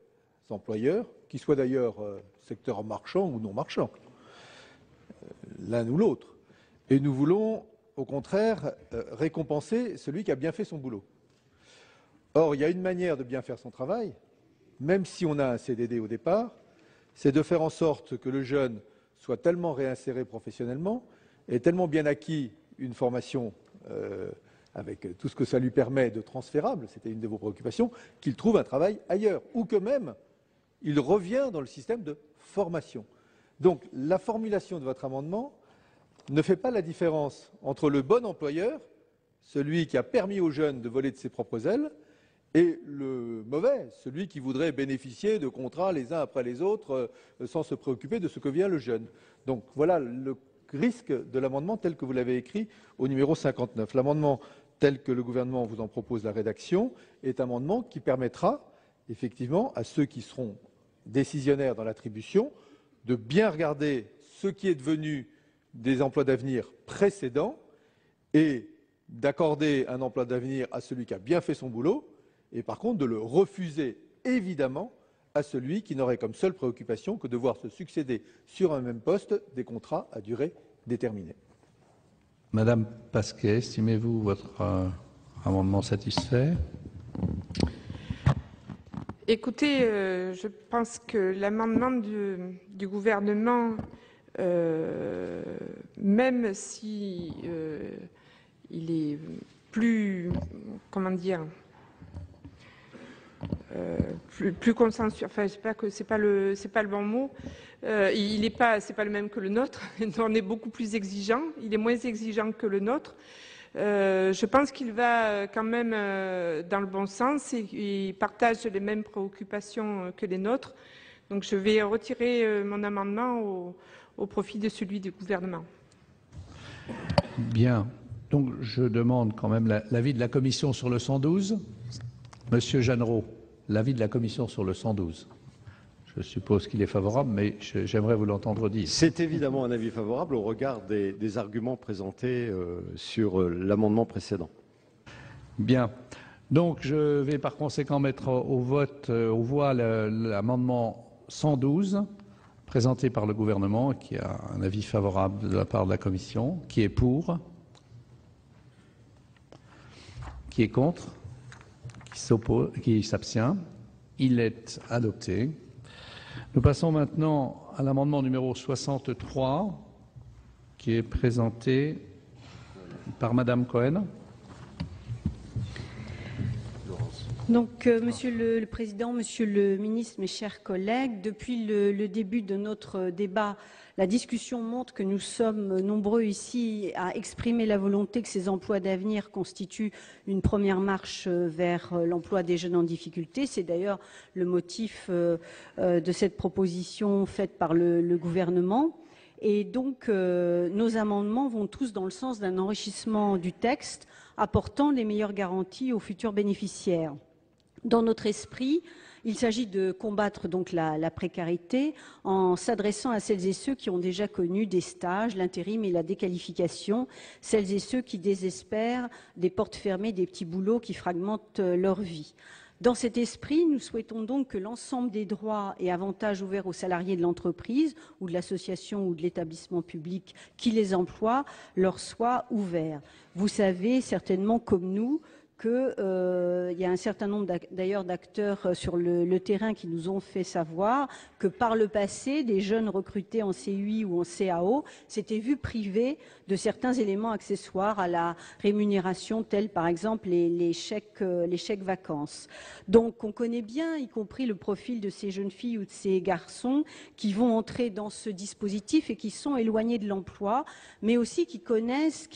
employeur, qui soit d'ailleurs secteur marchand ou non marchand, l'un ou l'autre. Et nous voulons, au contraire, récompenser celui qui a bien fait son boulot. Or, il y a une manière de bien faire son travail, même si on a un CDD au départ, c'est de faire en sorte que le jeune soit tellement réinséré professionnellement et tellement bien acquis une formation avec tout ce que ça lui permet de transférable, c'était une de vos préoccupations, qu'il trouve un travail ailleurs, ou que même il revient dans le système de formation. Donc, la formulation de votre amendement ne fait pas la différence entre le bon employeur, celui qui a permis aux jeunes de voler de ses propres ailes, et le mauvais, celui qui voudrait bénéficier de contrats les uns après les autres sans se préoccuper de ce que vient le jeune. Donc voilà le risque de l'amendement tel que vous l'avez écrit au numéro 59. L'amendement tel que le gouvernement vous en propose la rédaction est un amendement qui permettra effectivement à ceux qui seront décisionnaires dans l'attribution de bien regarder ce qui est devenu des emplois d'avenir précédents et d'accorder un emploi d'avenir à celui qui a bien fait son boulot et par contre de le refuser évidemment à celui qui n'aurait comme seule préoccupation que de voir se succéder sur un même poste des contrats à durée déterminée. Madame Pasquet, estimez-vous votre amendement satisfait? Écoutez, je pense que l'amendement du gouvernement, même si il est plus, comment dire, plus consensuel. Enfin, j'espère que c'est pas le bon mot. Il n'est pas, c'est pas le même que le nôtre. On est beaucoup plus exigeant. Il est moins exigeant que le nôtre. Je pense qu'il va quand même dans le bon sens et il partage les mêmes préoccupations que les nôtres. Donc, je vais retirer mon amendement au profit de celui du gouvernement. Bien. Donc, je demande quand même l'avis de la Commission sur le 112. Monsieur Jeanneret, l'avis de la Commission sur le 112. Je Je suppose qu'il est favorable, mais j'aimerais vous l'entendre dire. C'est évidemment un avis favorable au regard des arguments présentés sur l'amendement précédent. Bien. Donc, je vais par conséquent mettre au vote, aux voix l'amendement 112, présenté par le gouvernement, qui a un avis favorable de la part de la Commission. Qui est pour? Qui est contre? Qui s'oppose? Qui s'abstient? Il est adopté. Nous passons maintenant à l'amendement numéro 63, qui est présenté par Madame Cohen. Donc, Monsieur le Président, Monsieur le Ministre, mes chers collègues, depuis le début de notre débat, la discussion montre que nous sommes nombreux ici à exprimer la volonté que ces emplois d'avenir constituent une première marche vers l'emploi des jeunes en difficulté. C'est d'ailleurs le motif de cette proposition faite par le gouvernement. Et donc, nos amendements vont tous dans le sens d'un enrichissement du texte, apportant les meilleures garanties aux futurs bénéficiaires. Dans notre esprit, il s'agit de combattre donc la précarité en s'adressant à celles et ceux qui ont déjà connu des stages, l'intérim et la déqualification, celles et ceux qui désespèrent des portes fermées, des petits boulots qui fragmentent leur vie. Dans cet esprit, nous souhaitons donc que l'ensemble des droits et avantages ouverts aux salariés de l'entreprise ou de l'association ou de l'établissement public qui les emploie leur soient ouverts. Vous savez certainement comme nous qu'il y a un certain nombre d'ailleurs d'acteurs sur le terrain qui nous ont fait savoir que par le passé, des jeunes recrutés en CUI ou en CAO s'étaient vus privés de certains éléments accessoires à la rémunération, tels par exemple les chèques vacances. Donc on connaît bien, y compris le profil de ces jeunes filles ou de ces garçons qui vont entrer dans ce dispositif et qui sont éloignés de l'emploi, mais aussi qui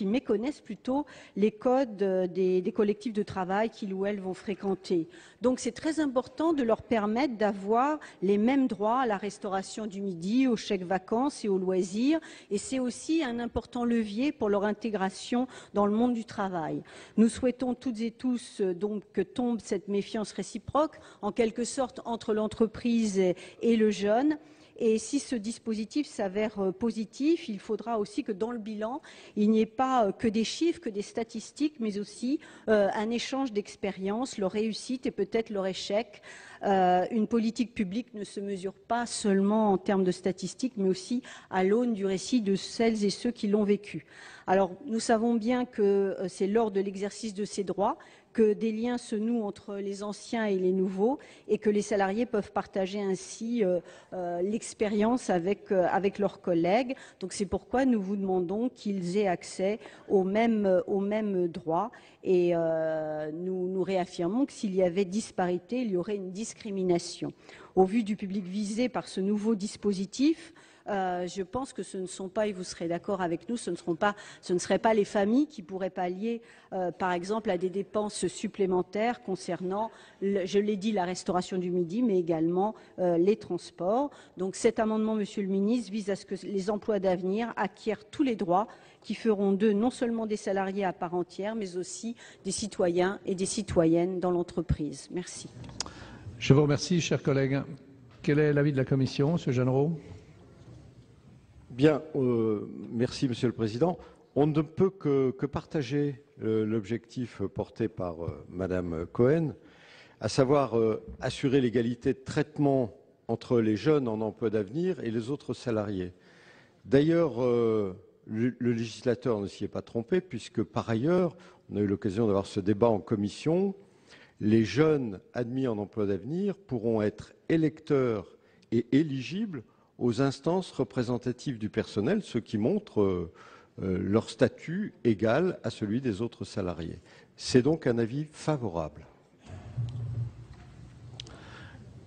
méconnaissent plutôt les codes des collectifs de travail qu'ils ou elles vont fréquenter. Donc c'est très important de leur permettre d'avoir les mêmes droits à la restauration du midi, aux chèques vacances et aux loisirs. Et c'est aussi un important levier pour leur intégration dans le monde du travail. Nous souhaitons toutes et tous donc que tombe cette méfiance réciproque, en quelque sorte entre l'entreprise et le jeune. Et si ce dispositif s'avère positif, il faudra aussi que dans le bilan, il n'y ait pas que des chiffres, que des statistiques, mais aussi un échange d'expériences, leur réussite et peut-être leur échec. Une politique publique ne se mesure pas seulement en termes de statistiques, mais aussi à l'aune du récit de celles et ceux qui l'ont vécu. Alors, nous savons bien que c'est lors de l'exercice de ces droits que des liens se nouent entre les anciens et les nouveaux et que les salariés peuvent partager ainsi l'expérience avec leurs collègues. Donc c'est pourquoi nous vous demandons qu'ils aient accès aux mêmes droits et nous réaffirmons que s'il y avait disparité, il y aurait une discrimination. Au vu du public visé par ce nouveau dispositif, je pense que ce ne sont pas, et vous serez d'accord avec nous, ce ne seraient pas les familles qui pourraient pallier, par exemple, à des dépenses supplémentaires concernant, je l'ai dit, la restauration du midi, mais également les transports. Donc cet amendement, Monsieur le Ministre, vise à ce que les emplois d'avenir acquièrent tous les droits qui feront d'eux non seulement des salariés à part entière, mais aussi des citoyens et des citoyennes dans l'entreprise. Merci. Je vous remercie, chers collègues. Quel est l'avis de la Commission, Monsieur Jeanneret ? Bien, merci Monsieur le Président. On ne peut que partager l'objectif porté par Madame Cohen, à savoir assurer l'égalité de traitement entre les jeunes en emploi d'avenir et les autres salariés. D'ailleurs, le législateur ne s'y est pas trompé, puisque par ailleurs, on a eu l'occasion d'avoir ce débat en commission, les jeunes admis en emploi d'avenir pourront être électeurs et éligibles aux instances représentatives du personnel, ce qui montre leur statut égal à celui des autres salariés. C'est donc un avis favorable.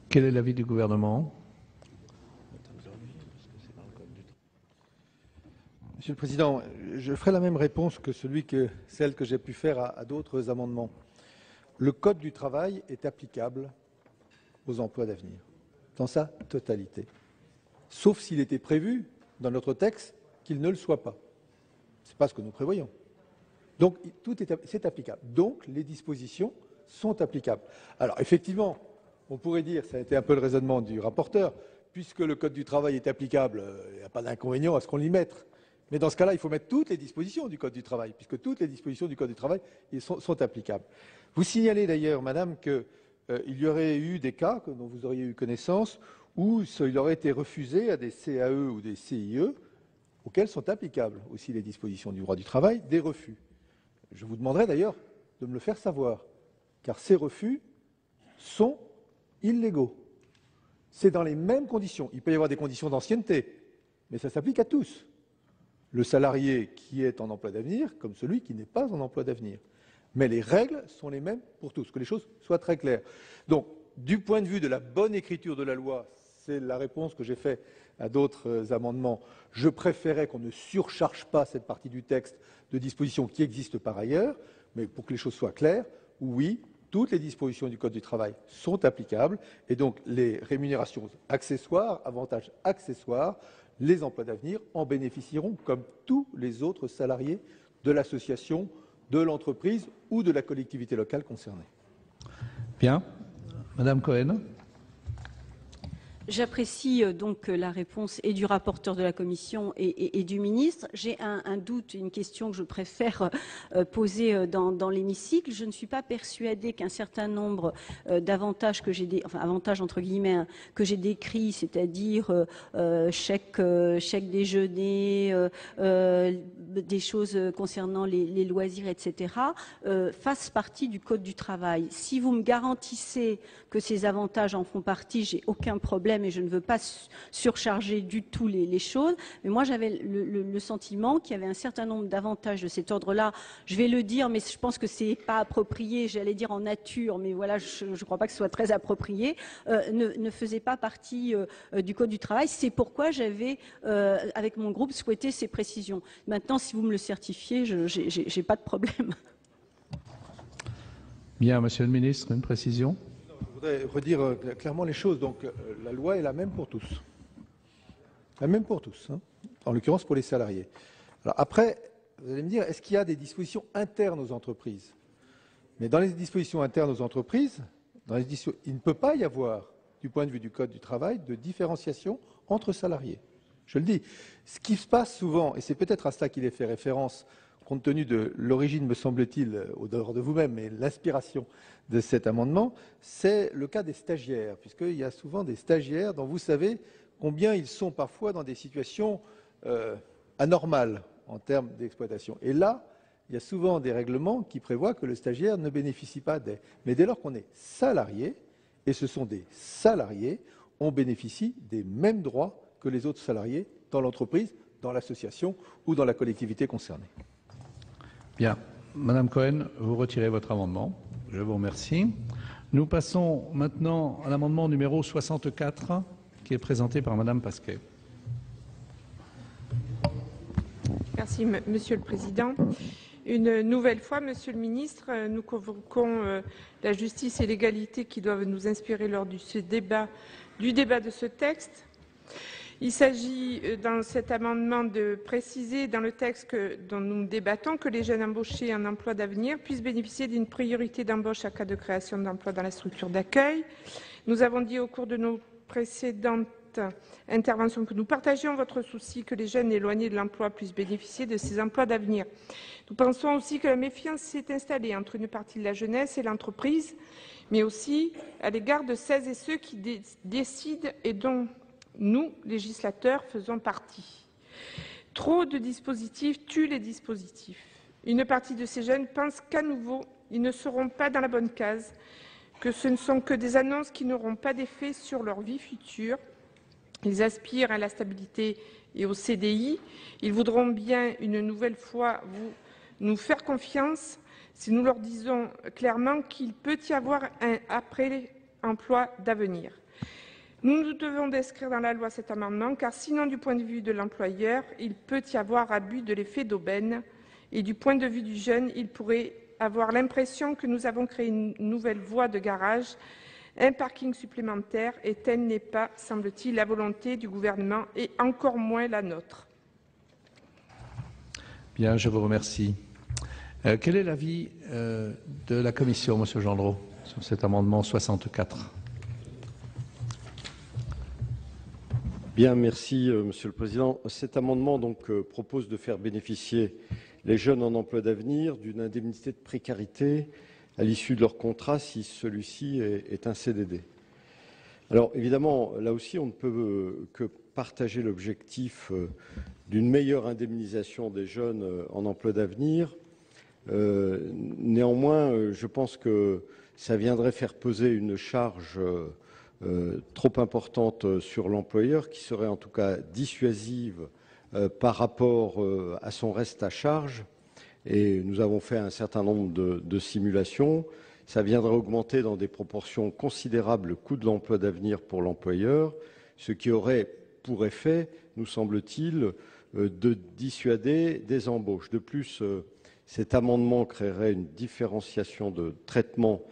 Quel est l'avis du gouvernement ? Monsieur le Président, je ferai la même réponse que celle que j'ai pu faire à d'autres amendements. Le Code du travail est applicable aux emplois d'avenir, dans sa totalité. Sauf s'il était prévu dans notre texte qu'il ne le soit pas. Ce n'est pas ce que nous prévoyons. Donc, c'est applicable. Donc, les dispositions sont applicables. Alors, effectivement, on pourrait dire, ça a été un peu le raisonnement du rapporteur, puisque le Code du travail est applicable, il n'y a pas d'inconvénient à ce qu'on l'y mette. Mais dans ce cas-là, il faut mettre toutes les dispositions du Code du travail, puisque toutes les dispositions du Code du travail sont applicables. Vous signalez d'ailleurs, madame, qu'il y aurait eu des cas dont vous auriez eu connaissance où il aurait été refusé à des CAE ou des CIE, auxquels sont applicables aussi les dispositions du droit du travail, des refus. Je vous demanderai d'ailleurs de me le faire savoir, car ces refus sont illégaux. C'est dans les mêmes conditions. Il peut y avoir des conditions d'ancienneté, mais ça s'applique à tous. Le salarié qui est en emploi d'avenir comme celui qui n'est pas en emploi d'avenir. Mais les règles sont les mêmes pour tous, que les choses soient très claires. Donc, du point de vue de la bonne écriture de la loi, c'est la réponse que j'ai faite à d'autres amendements. Je préférais qu'on ne surcharge pas cette partie du texte de dispositions qui existent par ailleurs, mais pour que les choses soient claires, oui, toutes les dispositions du Code du travail sont applicables, et donc les rémunérations accessoires, avantages accessoires, les emplois d'avenir en bénéficieront comme tous les autres salariés de l'association, de l'entreprise ou de la collectivité locale concernée. Bien. Madame Cohen. J'apprécie donc la réponse et du rapporteur de la Commission et du ministre. J'ai un doute, une question que je préfère poser dans l'hémicycle. Je ne suis pas persuadée qu'un certain nombre d'avantages que j'ai, avantages entre guillemets, que j'ai décrits, c'est-à-dire chèque déjeuner, des choses concernant les loisirs, etc., fassent partie du Code du travail. Si vous me garantissez que ces avantages en font partie, j'ai aucun problème et je ne veux pas surcharger du tout les choses. Mais moi, j'avais le sentiment qu'il y avait un certain nombre d'avantages de cet ordre-là. Je vais le dire, mais je pense que c'est pas approprié. J'allais dire en nature, mais voilà, je ne crois pas que ce soit très approprié. Ne faisait pas partie du Code du travail. C'est pourquoi j'avais, avec mon groupe, souhaité ces précisions. Maintenant, si vous me le certifiez, j'ai pas de problème. Bien, Monsieur le Ministre, une précision. Je voudrais redire clairement les choses. Donc, la loi est la même pour tous. La même pour tous, hein, en l'occurrence pour les salariés. Alors après, vous allez me dire, est-ce qu'il y a des dispositions internes aux entreprises? Mais dans les dispositions internes aux entreprises, il ne peut pas y avoir, du point de vue du Code du travail, de différenciation entre salariés. Je le dis. Ce qui se passe souvent, et c'est peut-être à cela qu'il est fait référence, compte tenu de l'origine, me semble-t-il, au dehors de vous-même, mais l'inspiration de cet amendement, c'est le cas des stagiaires, puisqu'il y a souvent des stagiaires dont vous savez combien ils sont parfois dans des situations anormales en termes d'exploitation. Et là, il y a souvent des règlements qui prévoient que le stagiaire ne bénéficie pas d'aide. Mais dès lors qu'on est salarié, et ce sont des salariés, on bénéficie des mêmes droits que les autres salariés dans l'entreprise, dans l'association ou dans la collectivité concernée. Bien. Madame Cohen, vous retirez votre amendement. Je vous remercie. Nous passons maintenant à l'amendement numéro 64, qui est présenté par Madame Pasquet. Merci, Monsieur le Président. Une nouvelle fois, Monsieur le Ministre, nous convoquons la justice et l'égalité qui doivent nous inspirer lors du débat de ce texte. Il s'agit dans cet amendement de préciser dans le texte dont nous débattons que les jeunes embauchés en emploi d'avenir puissent bénéficier d'une priorité d'embauche en cas de création d'emploi dans la structure d'accueil. Nous avons dit au cours de nos précédentes interventions que nous partagions votre souci que les jeunes éloignés de l'emploi puissent bénéficier de ces emplois d'avenir. Nous pensons aussi que la méfiance s'est installée entre une partie de la jeunesse et l'entreprise, mais aussi à l'égard de celles et ceux qui décident et dont nous, législateurs, faisons partie. Trop de dispositifs tuent les dispositifs. Une partie de ces jeunes pense qu'à nouveau, ils ne seront pas dans la bonne case, que ce ne sont que des annonces qui n'auront pas d'effet sur leur vie future. Ils aspirent à la stabilité et au CDI. Ils voudront bien une nouvelle fois nous faire confiance si nous leur disons clairement qu'il peut y avoir un après-emploi d'avenir. Nous devons inscrire dans la loi cet amendement, car sinon, du point de vue de l'employeur, il peut y avoir abus de l'effet d'aubaine, et du point de vue du jeune, il pourrait avoir l'impression que nous avons créé une nouvelle voie de garage, un parking supplémentaire, et telle n'est pas, semble-t-il, la volonté du gouvernement, et encore moins la nôtre. Bien, je vous remercie. Quel est l'avis de la Commission, Monsieur Gendreau, sur cet amendement 64 ? Bien, merci Monsieur le Président. Cet amendement propose de faire bénéficier les jeunes en emploi d'avenir d'une indemnité de précarité à l'issue de leur contrat si celui-ci est un CDD. Alors évidemment, là aussi, on ne peut que partager l'objectif d'une meilleure indemnisation des jeunes en emploi d'avenir. Néanmoins, je pense que ça viendrait faire peser une charge trop importante sur l'employeur, qui serait en tout cas dissuasive par rapport à son reste à charge. Et nous avons fait un certain nombre de simulations. Ça viendrait augmenter dans des proportions considérables le coût de l'emploi d'avenir pour l'employeur, ce qui aurait pour effet, nous semble-t-il, de dissuader des embauches. De plus, cet amendement créerait une différenciation de traitement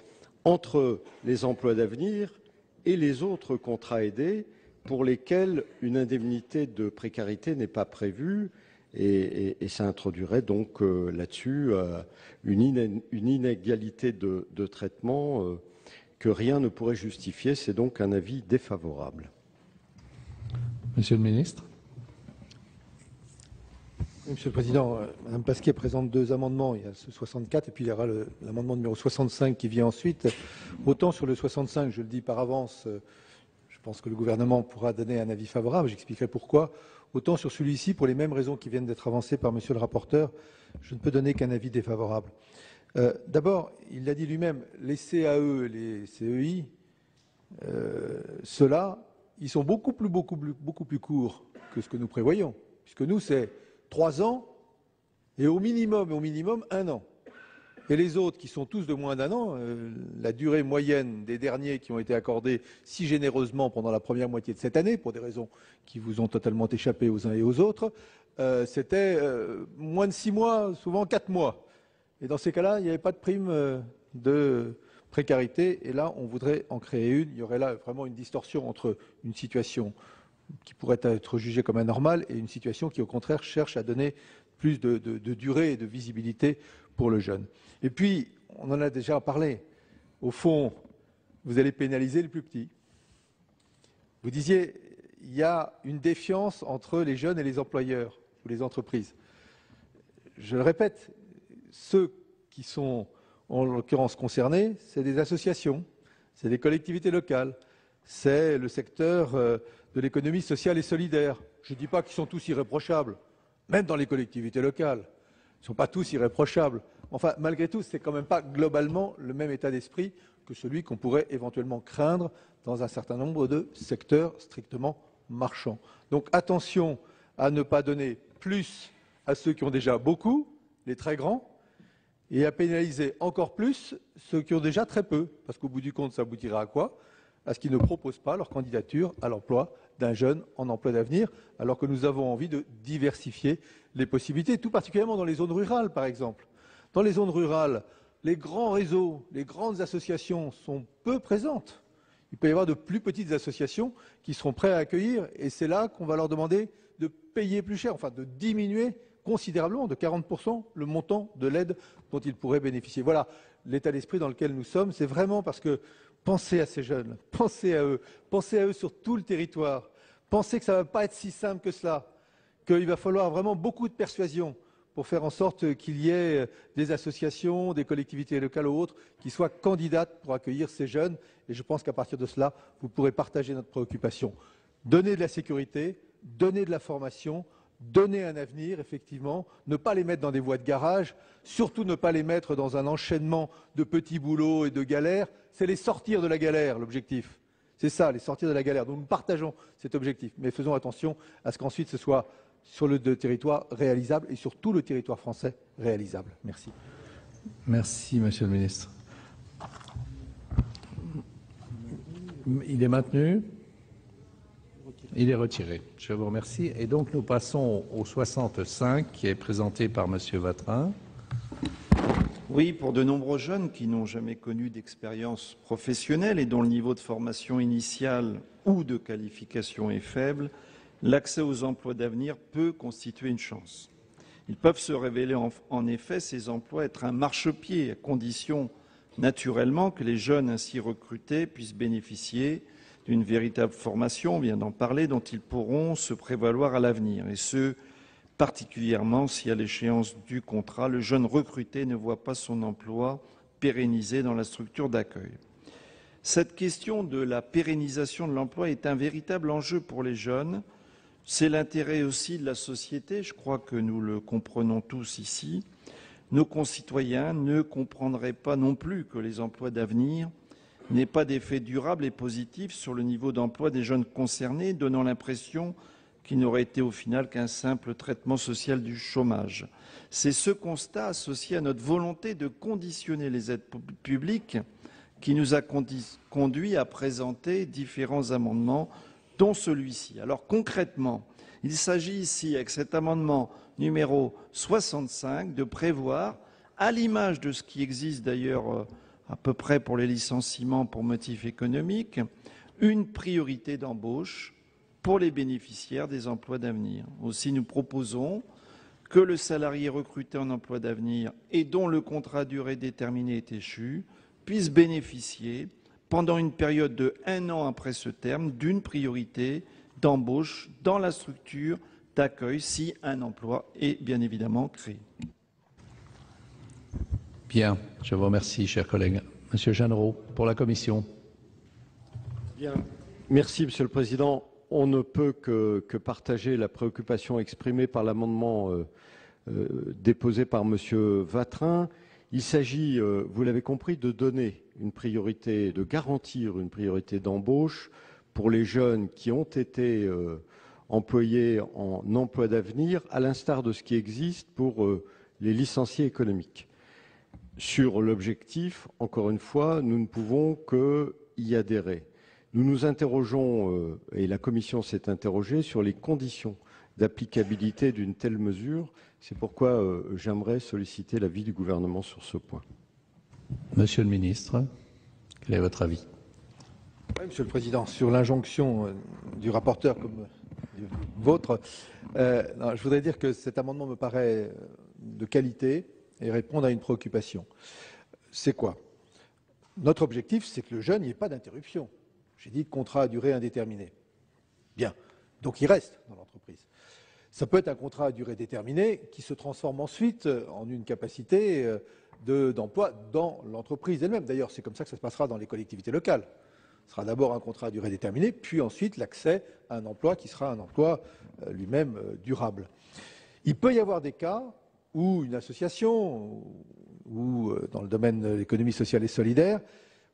entre les emplois d'avenir et les autres contrats aidés pour lesquels une indemnité de précarité n'est pas prévue. Et ça introduirait donc là-dessus une inégalité de traitement que rien ne pourrait justifier. C'est donc un avis défavorable. Monsieur le ministre. Monsieur le Président, Mme Pasquier présente deux amendements. Il y a ce 64 et puis il y aura l'amendement numéro 65 qui vient ensuite. Autant sur le 65, je le dis par avance, je pense que le gouvernement pourra donner un avis favorable. J'expliquerai pourquoi. Autant sur celui-ci, pour les mêmes raisons qui viennent d'être avancées par Monsieur le rapporteur, je ne peux donner qu'un avis défavorable. D'abord, il l'a dit lui-même, les CAE, les CEI, ceux-là, ils sont beaucoup plus courts que ce que nous prévoyons, puisque nous, c'est 3 ans et au minimum 1 an. Et les autres, qui sont tous de moins d'1 an, la durée moyenne des derniers qui ont été accordés si généreusement pendant la première moitié de cette année, pour des raisons qui vous ont totalement échappé aux uns et aux autres, c'était moins de 6 mois, souvent 4 mois. Et dans ces cas-là, il n'y avait pas de prime de précarité. Et là, on voudrait en créer une. Il y aurait là vraiment une distorsion entre une situation qui pourrait être jugée comme anormale et une situation qui, au contraire, cherche à donner plus de durée et de visibilité pour le jeune. Et puis, on en a déjà parlé, au fond, vous allez pénaliser les plus petits. Vous disiez, il y a une défiance entre les jeunes et les employeurs ou les entreprises. Je le répète, ceux qui sont en l'occurrence concernés, c'est des associations, c'est des collectivités locales, c'est le secteur de l'économie sociale et solidaire. Je ne dis pas qu'ils sont tous irréprochables, même dans les collectivités locales. Ils ne sont pas tous irréprochables. Enfin, malgré tout, ce n'est quand même pas globalement le même état d'esprit que celui qu'on pourrait éventuellement craindre dans un certain nombre de secteurs strictement marchands. Donc attention à ne pas donner plus à ceux qui ont déjà beaucoup, les très grands, et à pénaliser encore plus ceux qui ont déjà très peu. Parce qu'au bout du compte, ça aboutira à quoi? À ce qu'ils ne proposent pas leur candidature à l'emploi d'un jeune en emploi d'avenir, alors que nous avons envie de diversifier les possibilités, tout particulièrement dans les zones rurales, par exemple. Dans les zones rurales, les grands réseaux, les grandes associations sont peu présentes. Il peut y avoir de plus petites associations qui seront prêtes à accueillir, et c'est là qu'on va leur demander de payer plus cher, enfin de diminuer considérablement, de 40%, le montant de l'aide dont ils pourraient bénéficier. Voilà l'état d'esprit dans lequel nous sommes. C'est vraiment parce que pensez à ces jeunes, pensez à eux sur tout le territoire. Pensez que ça ne va pas être si simple que cela, qu'il va falloir vraiment beaucoup de persuasion pour faire en sorte qu'il y ait des associations, des collectivités locales ou autres qui soient candidates pour accueillir ces jeunes. Et je pense qu'à partir de cela, vous pourrez partager notre préoccupation. Donner de la sécurité, donner de la formation, donner un avenir, effectivement, ne pas les mettre dans des voies de garage, surtout ne pas les mettre dans un enchaînement de petits boulots et de galères, c'est les sortir de la galère, l'objectif. C'est ça, les sortir de la galère. Donc nous partageons cet objectif, mais faisons attention à ce qu'ensuite ce soit sur le territoire réalisable et sur tout le territoire français réalisable. Merci. Merci, Monsieur le Ministre. Il est maintenu ? Il est retiré. Je vous remercie. Et donc, nous passons au 65, qui est présenté par Monsieur Vatrin. Oui, pour de nombreux jeunes qui n'ont jamais connu d'expérience professionnelle et dont le niveau de formation initiale ou de qualification est faible, l'accès aux emplois d'avenir peut constituer une chance. Ils peuvent se révéler en effet, ces emplois, être un marchepied, à condition naturellement que les jeunes ainsi recrutés puissent bénéficier d'une véritable formation, on vient d'en parler, dont ils pourront se prévaloir à l'avenir, et ce, particulièrement si à l'échéance du contrat, le jeune recruté ne voit pas son emploi pérennisé dans la structure d'accueil. Cette question de la pérennisation de l'emploi est un véritable enjeu pour les jeunes. C'est l'intérêt aussi de la société, je crois que nous le comprenons tous ici. Nos concitoyens ne comprendraient pas non plus que les emplois d'avenir n'aient pas d'effet durable et positif sur le niveau d'emploi des jeunes concernés, donnant l'impression qu'il n'aurait été au final qu'un simple traitement social du chômage. C'est ce constat associé à notre volonté de conditionner les aides publiques qui nous a conduit à présenter différents amendements, dont celui-ci. Alors concrètement, il s'agit ici, avec cet amendement numéro 65, de prévoir, à l'image de ce qui existe d'ailleurs à peu près pour les licenciements pour motif économique, une priorité d'embauche pour les bénéficiaires des emplois d'avenir. Aussi, nous proposons que le salarié recruté en emploi d'avenir et dont le contrat à durée déterminée est échu puisse bénéficier, pendant une période de 1 an après ce terme, d'une priorité d'embauche dans la structure d'accueil si un emploi est bien évidemment créé. Bien, je vous remercie, chers collègues. Monsieur Jeanneret, pour la Commission. Bien. Merci, Monsieur le Président. On ne peut que partager la préoccupation exprimée par l'amendement déposé par Monsieur Vatrin. Il s'agit, vous l'avez compris, de donner une priorité, de garantir une priorité d'embauche pour les jeunes qui ont été employés en emploi d'avenir, à l'instar de ce qui existe pour les licenciés économiques. Sur l'objectif, encore une fois, nous ne pouvons qu'y adhérer. Nous nous interrogeons, et la Commission s'est interrogée, sur les conditions d'applicabilité d'une telle mesure. C'est pourquoi j'aimerais solliciter l'avis du gouvernement sur ce point. Monsieur le ministre, quel est votre avis? Oui, Monsieur le Président, sur l'injonction du rapporteur comme du vôtre, je voudrais dire que cet amendement me paraît de qualité et répondre à une préoccupation. C'est quoi? Notre objectif, c'est que le jeune n'y ait pas d'interruption. J'ai dit contrat à durée indéterminée. Bien, donc il reste dans l'entreprise. Ça peut être un contrat à durée déterminée qui se transforme ensuite en une capacité d'emploi dans l'entreprise elle-même. D'ailleurs, c'est comme ça que ça se passera dans les collectivités locales. Ce sera d'abord un contrat à durée déterminée, puis ensuite l'accès à un emploi qui sera un emploi lui-même durable. Il peut y avoir des cas où une association, ou dans le domaine de l'économie sociale et solidaire,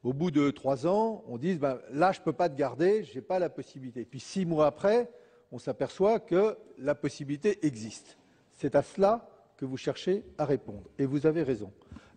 au bout de 3 ans, on dit là, je ne peux pas te garder, je n'ai pas la possibilité. Puis 6 mois après, on s'aperçoit que la possibilité existe. C'est à cela que vous cherchez à répondre. Et vous avez raison.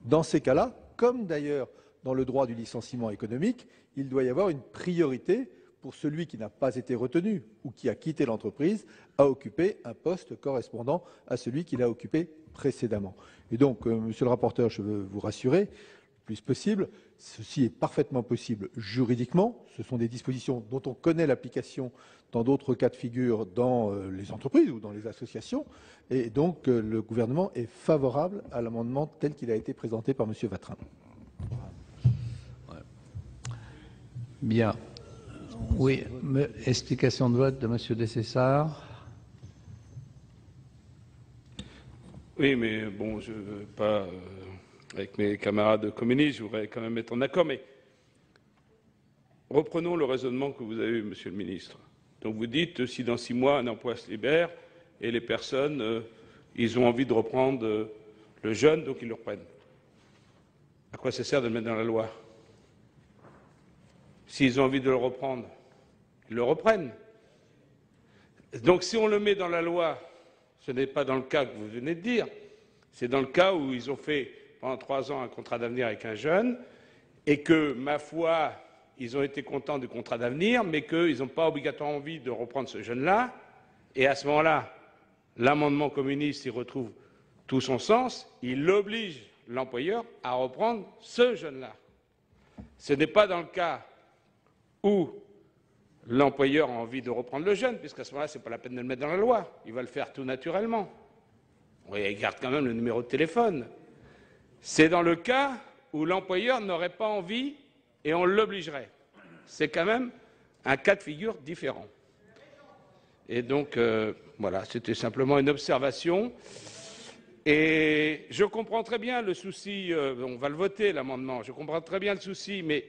Dans ces cas-là, comme d'ailleurs dans le droit du licenciement économique, il doit y avoir une priorité pour celui qui n'a pas été retenu ou qui a quitté l'entreprise à occuper un poste correspondant à celui qu'il a occupé précédemment. Et donc, monsieur le rapporteur, je veux vous rassurer, le plus possible, ceci est parfaitement possible juridiquement. Ce sont des dispositions dont on connaît l'application dans d'autres cas de figure dans les entreprises ou dans les associations. Et donc, le gouvernement est favorable à l'amendement tel qu'il a été présenté par monsieur Vatrin. Bien. Oui, explication de vote de monsieur Dessessart. Oui, mais bon, je ne veux pas, avec mes camarades communistes, je voudrais quand même être en accord, mais reprenons le raisonnement que vous avez eu, monsieur le ministre. Donc vous dites, si dans 6 mois un emploi se libère et les personnes, ils ont envie de reprendre le jeune, donc ils le reprennent. À quoi ça sert de le mettre dans la loi? S'ils ont envie de le reprendre, ils le reprennent. Donc si on le met dans la loi, ce n'est pas dans le cas que vous venez de dire, c'est dans le cas où ils ont fait pendant 3 ans un contrat d'avenir avec un jeune et que, ma foi, ils ont été contents du contrat d'avenir, mais qu'ils n'ont pas obligatoirement envie de reprendre ce jeune-là. Et à ce moment-là, l'amendement communiste y retrouve tout son sens, il oblige l'employeur à reprendre ce jeune-là. Ce n'est pas dans le cas où l'employeur a envie de reprendre le jeune, puisqu'à ce moment-là, ce n'est pas la peine de le mettre dans la loi. Il va le faire tout naturellement. Oui, il garde quand même le numéro de téléphone. C'est dans le cas où l'employeur n'aurait pas envie et on l'obligerait. C'est quand même un cas de figure différent. Et donc, voilà, c'était simplement une observation. Et je comprends très bien le souci, on va le voter l'amendement, je comprends très bien le souci, mais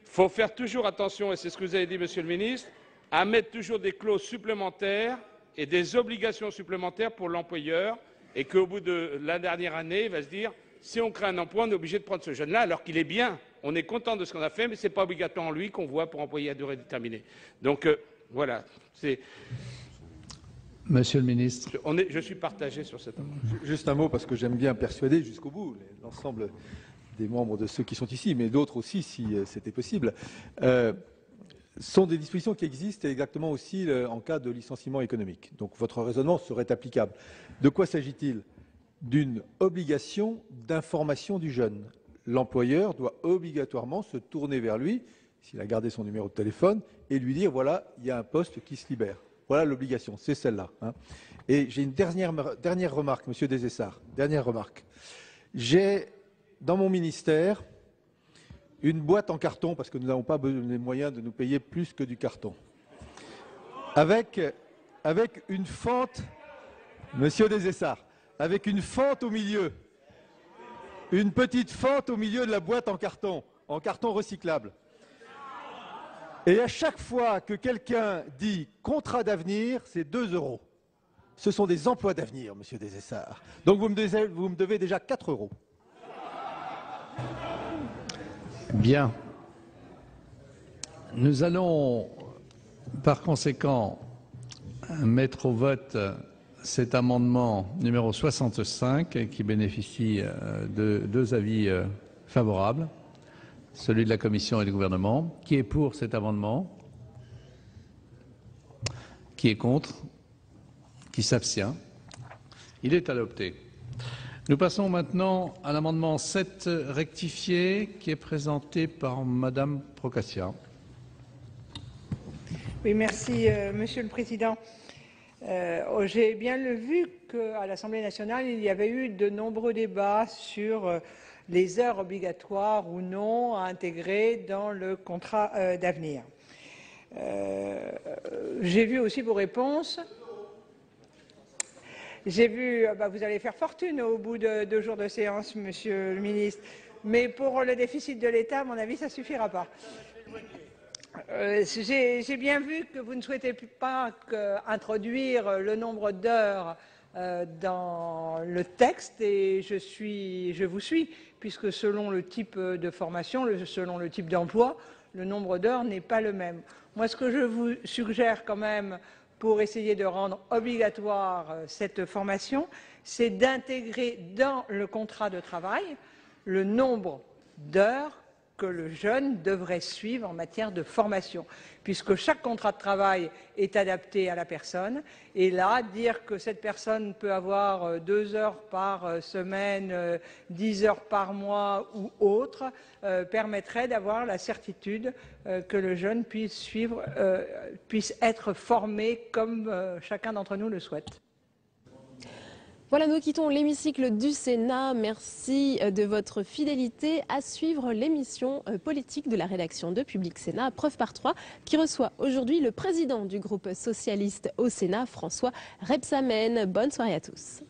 il faut faire toujours attention, et c'est ce que vous avez dit, Monsieur le Ministre, à mettre toujours des clauses supplémentaires et des obligations supplémentaires pour l'employeur, et qu'au bout de la dernière année, il va se dire, si on crée un emploi, on est obligé de prendre ce jeune-là, alors qu'il est bien, on est content de ce qu'on a fait, mais ce n'est pas obligatoire en lui qu'on voit pour employer à durée déterminée. Donc, voilà, c'est... Monsieur le ministre. Je suis partagé sur cet amendement. Juste un mot, parce que j'aime bien persuader jusqu'au bout l'ensemble des membres de ceux qui sont ici, mais d'autres aussi, si c'était possible. Sont des dispositions qui existent exactement aussi en cas de licenciement économique. Donc votre raisonnement serait applicable. De quoi s'agit-il? D'une obligation d'information du jeune. L'employeur doit obligatoirement se tourner vers lui, s'il a gardé son numéro de téléphone, et lui dire, voilà, il y a un poste qui se libère. Voilà l'obligation, c'est celle-là. Hein. Et j'ai une dernière remarque, Monsieur Desessard. Dernière remarque. J'ai dans mon ministère une boîte en carton, parce que nous n'avons pas les moyens de nous payer plus que du carton. Avec une fente, Monsieur Desessard, avec une fente au milieu. Une petite fente au milieu de la boîte en carton recyclable. Et à chaque fois que quelqu'un dit contrat d'avenir, c'est 2 €. Ce sont des emplois d'avenir, Monsieur Desessard. Donc vous me devez déjà 4 €. Bien. Nous allons, par conséquent, mettre au vote cet amendement numéro 65 qui bénéficie de 2 avis favorables. Celui de la Commission et du gouvernement. Qui est pour cet amendement? Qui est contre? Qui s'abstient? Il est adopté. Nous passons maintenant à l'amendement 7 rectifié qui est présenté par Madame Procaccia. Oui, merci, Monsieur le Président. J'ai bien vu qu'à l'Assemblée nationale, il y avait eu de nombreux débats sur les heures obligatoires ou non à intégrer dans le contrat d'avenir. J'ai vu aussi vos réponses. J'ai vu, vous allez faire fortune au bout de 2 jours de séance, Monsieur le Ministre. Mais pour le déficit de l'État, à mon avis, ça ne suffira pas. J'ai bien vu que vous ne souhaitez pas introduire le nombre d'heures dans le texte et je vous suis, puisque selon le type de formation, selon le type d'emploi, le nombre d'heures n'est pas le même. Moi, ce que je vous suggère quand même pour essayer de rendre obligatoire cette formation, c'est d'intégrer dans le contrat de travail le nombre d'heures que le jeune devrait suivre en matière de formation, puisque chaque contrat de travail est adapté à la personne. Et là, dire que cette personne peut avoir 2 heures par semaine, 10 heures par mois ou autre, permettrait d'avoir la certitude que le jeune puisse suivre, puisse être formé comme chacun d'entre nous le souhaite. Voilà, nous quittons l'hémicycle du Sénat. Merci de votre fidélité à suivre l'émission politique de la rédaction de Public Sénat, Preuve par 3, qui reçoit aujourd'hui le président du groupe socialiste au Sénat, François Rebsamen. Bonne soirée à tous.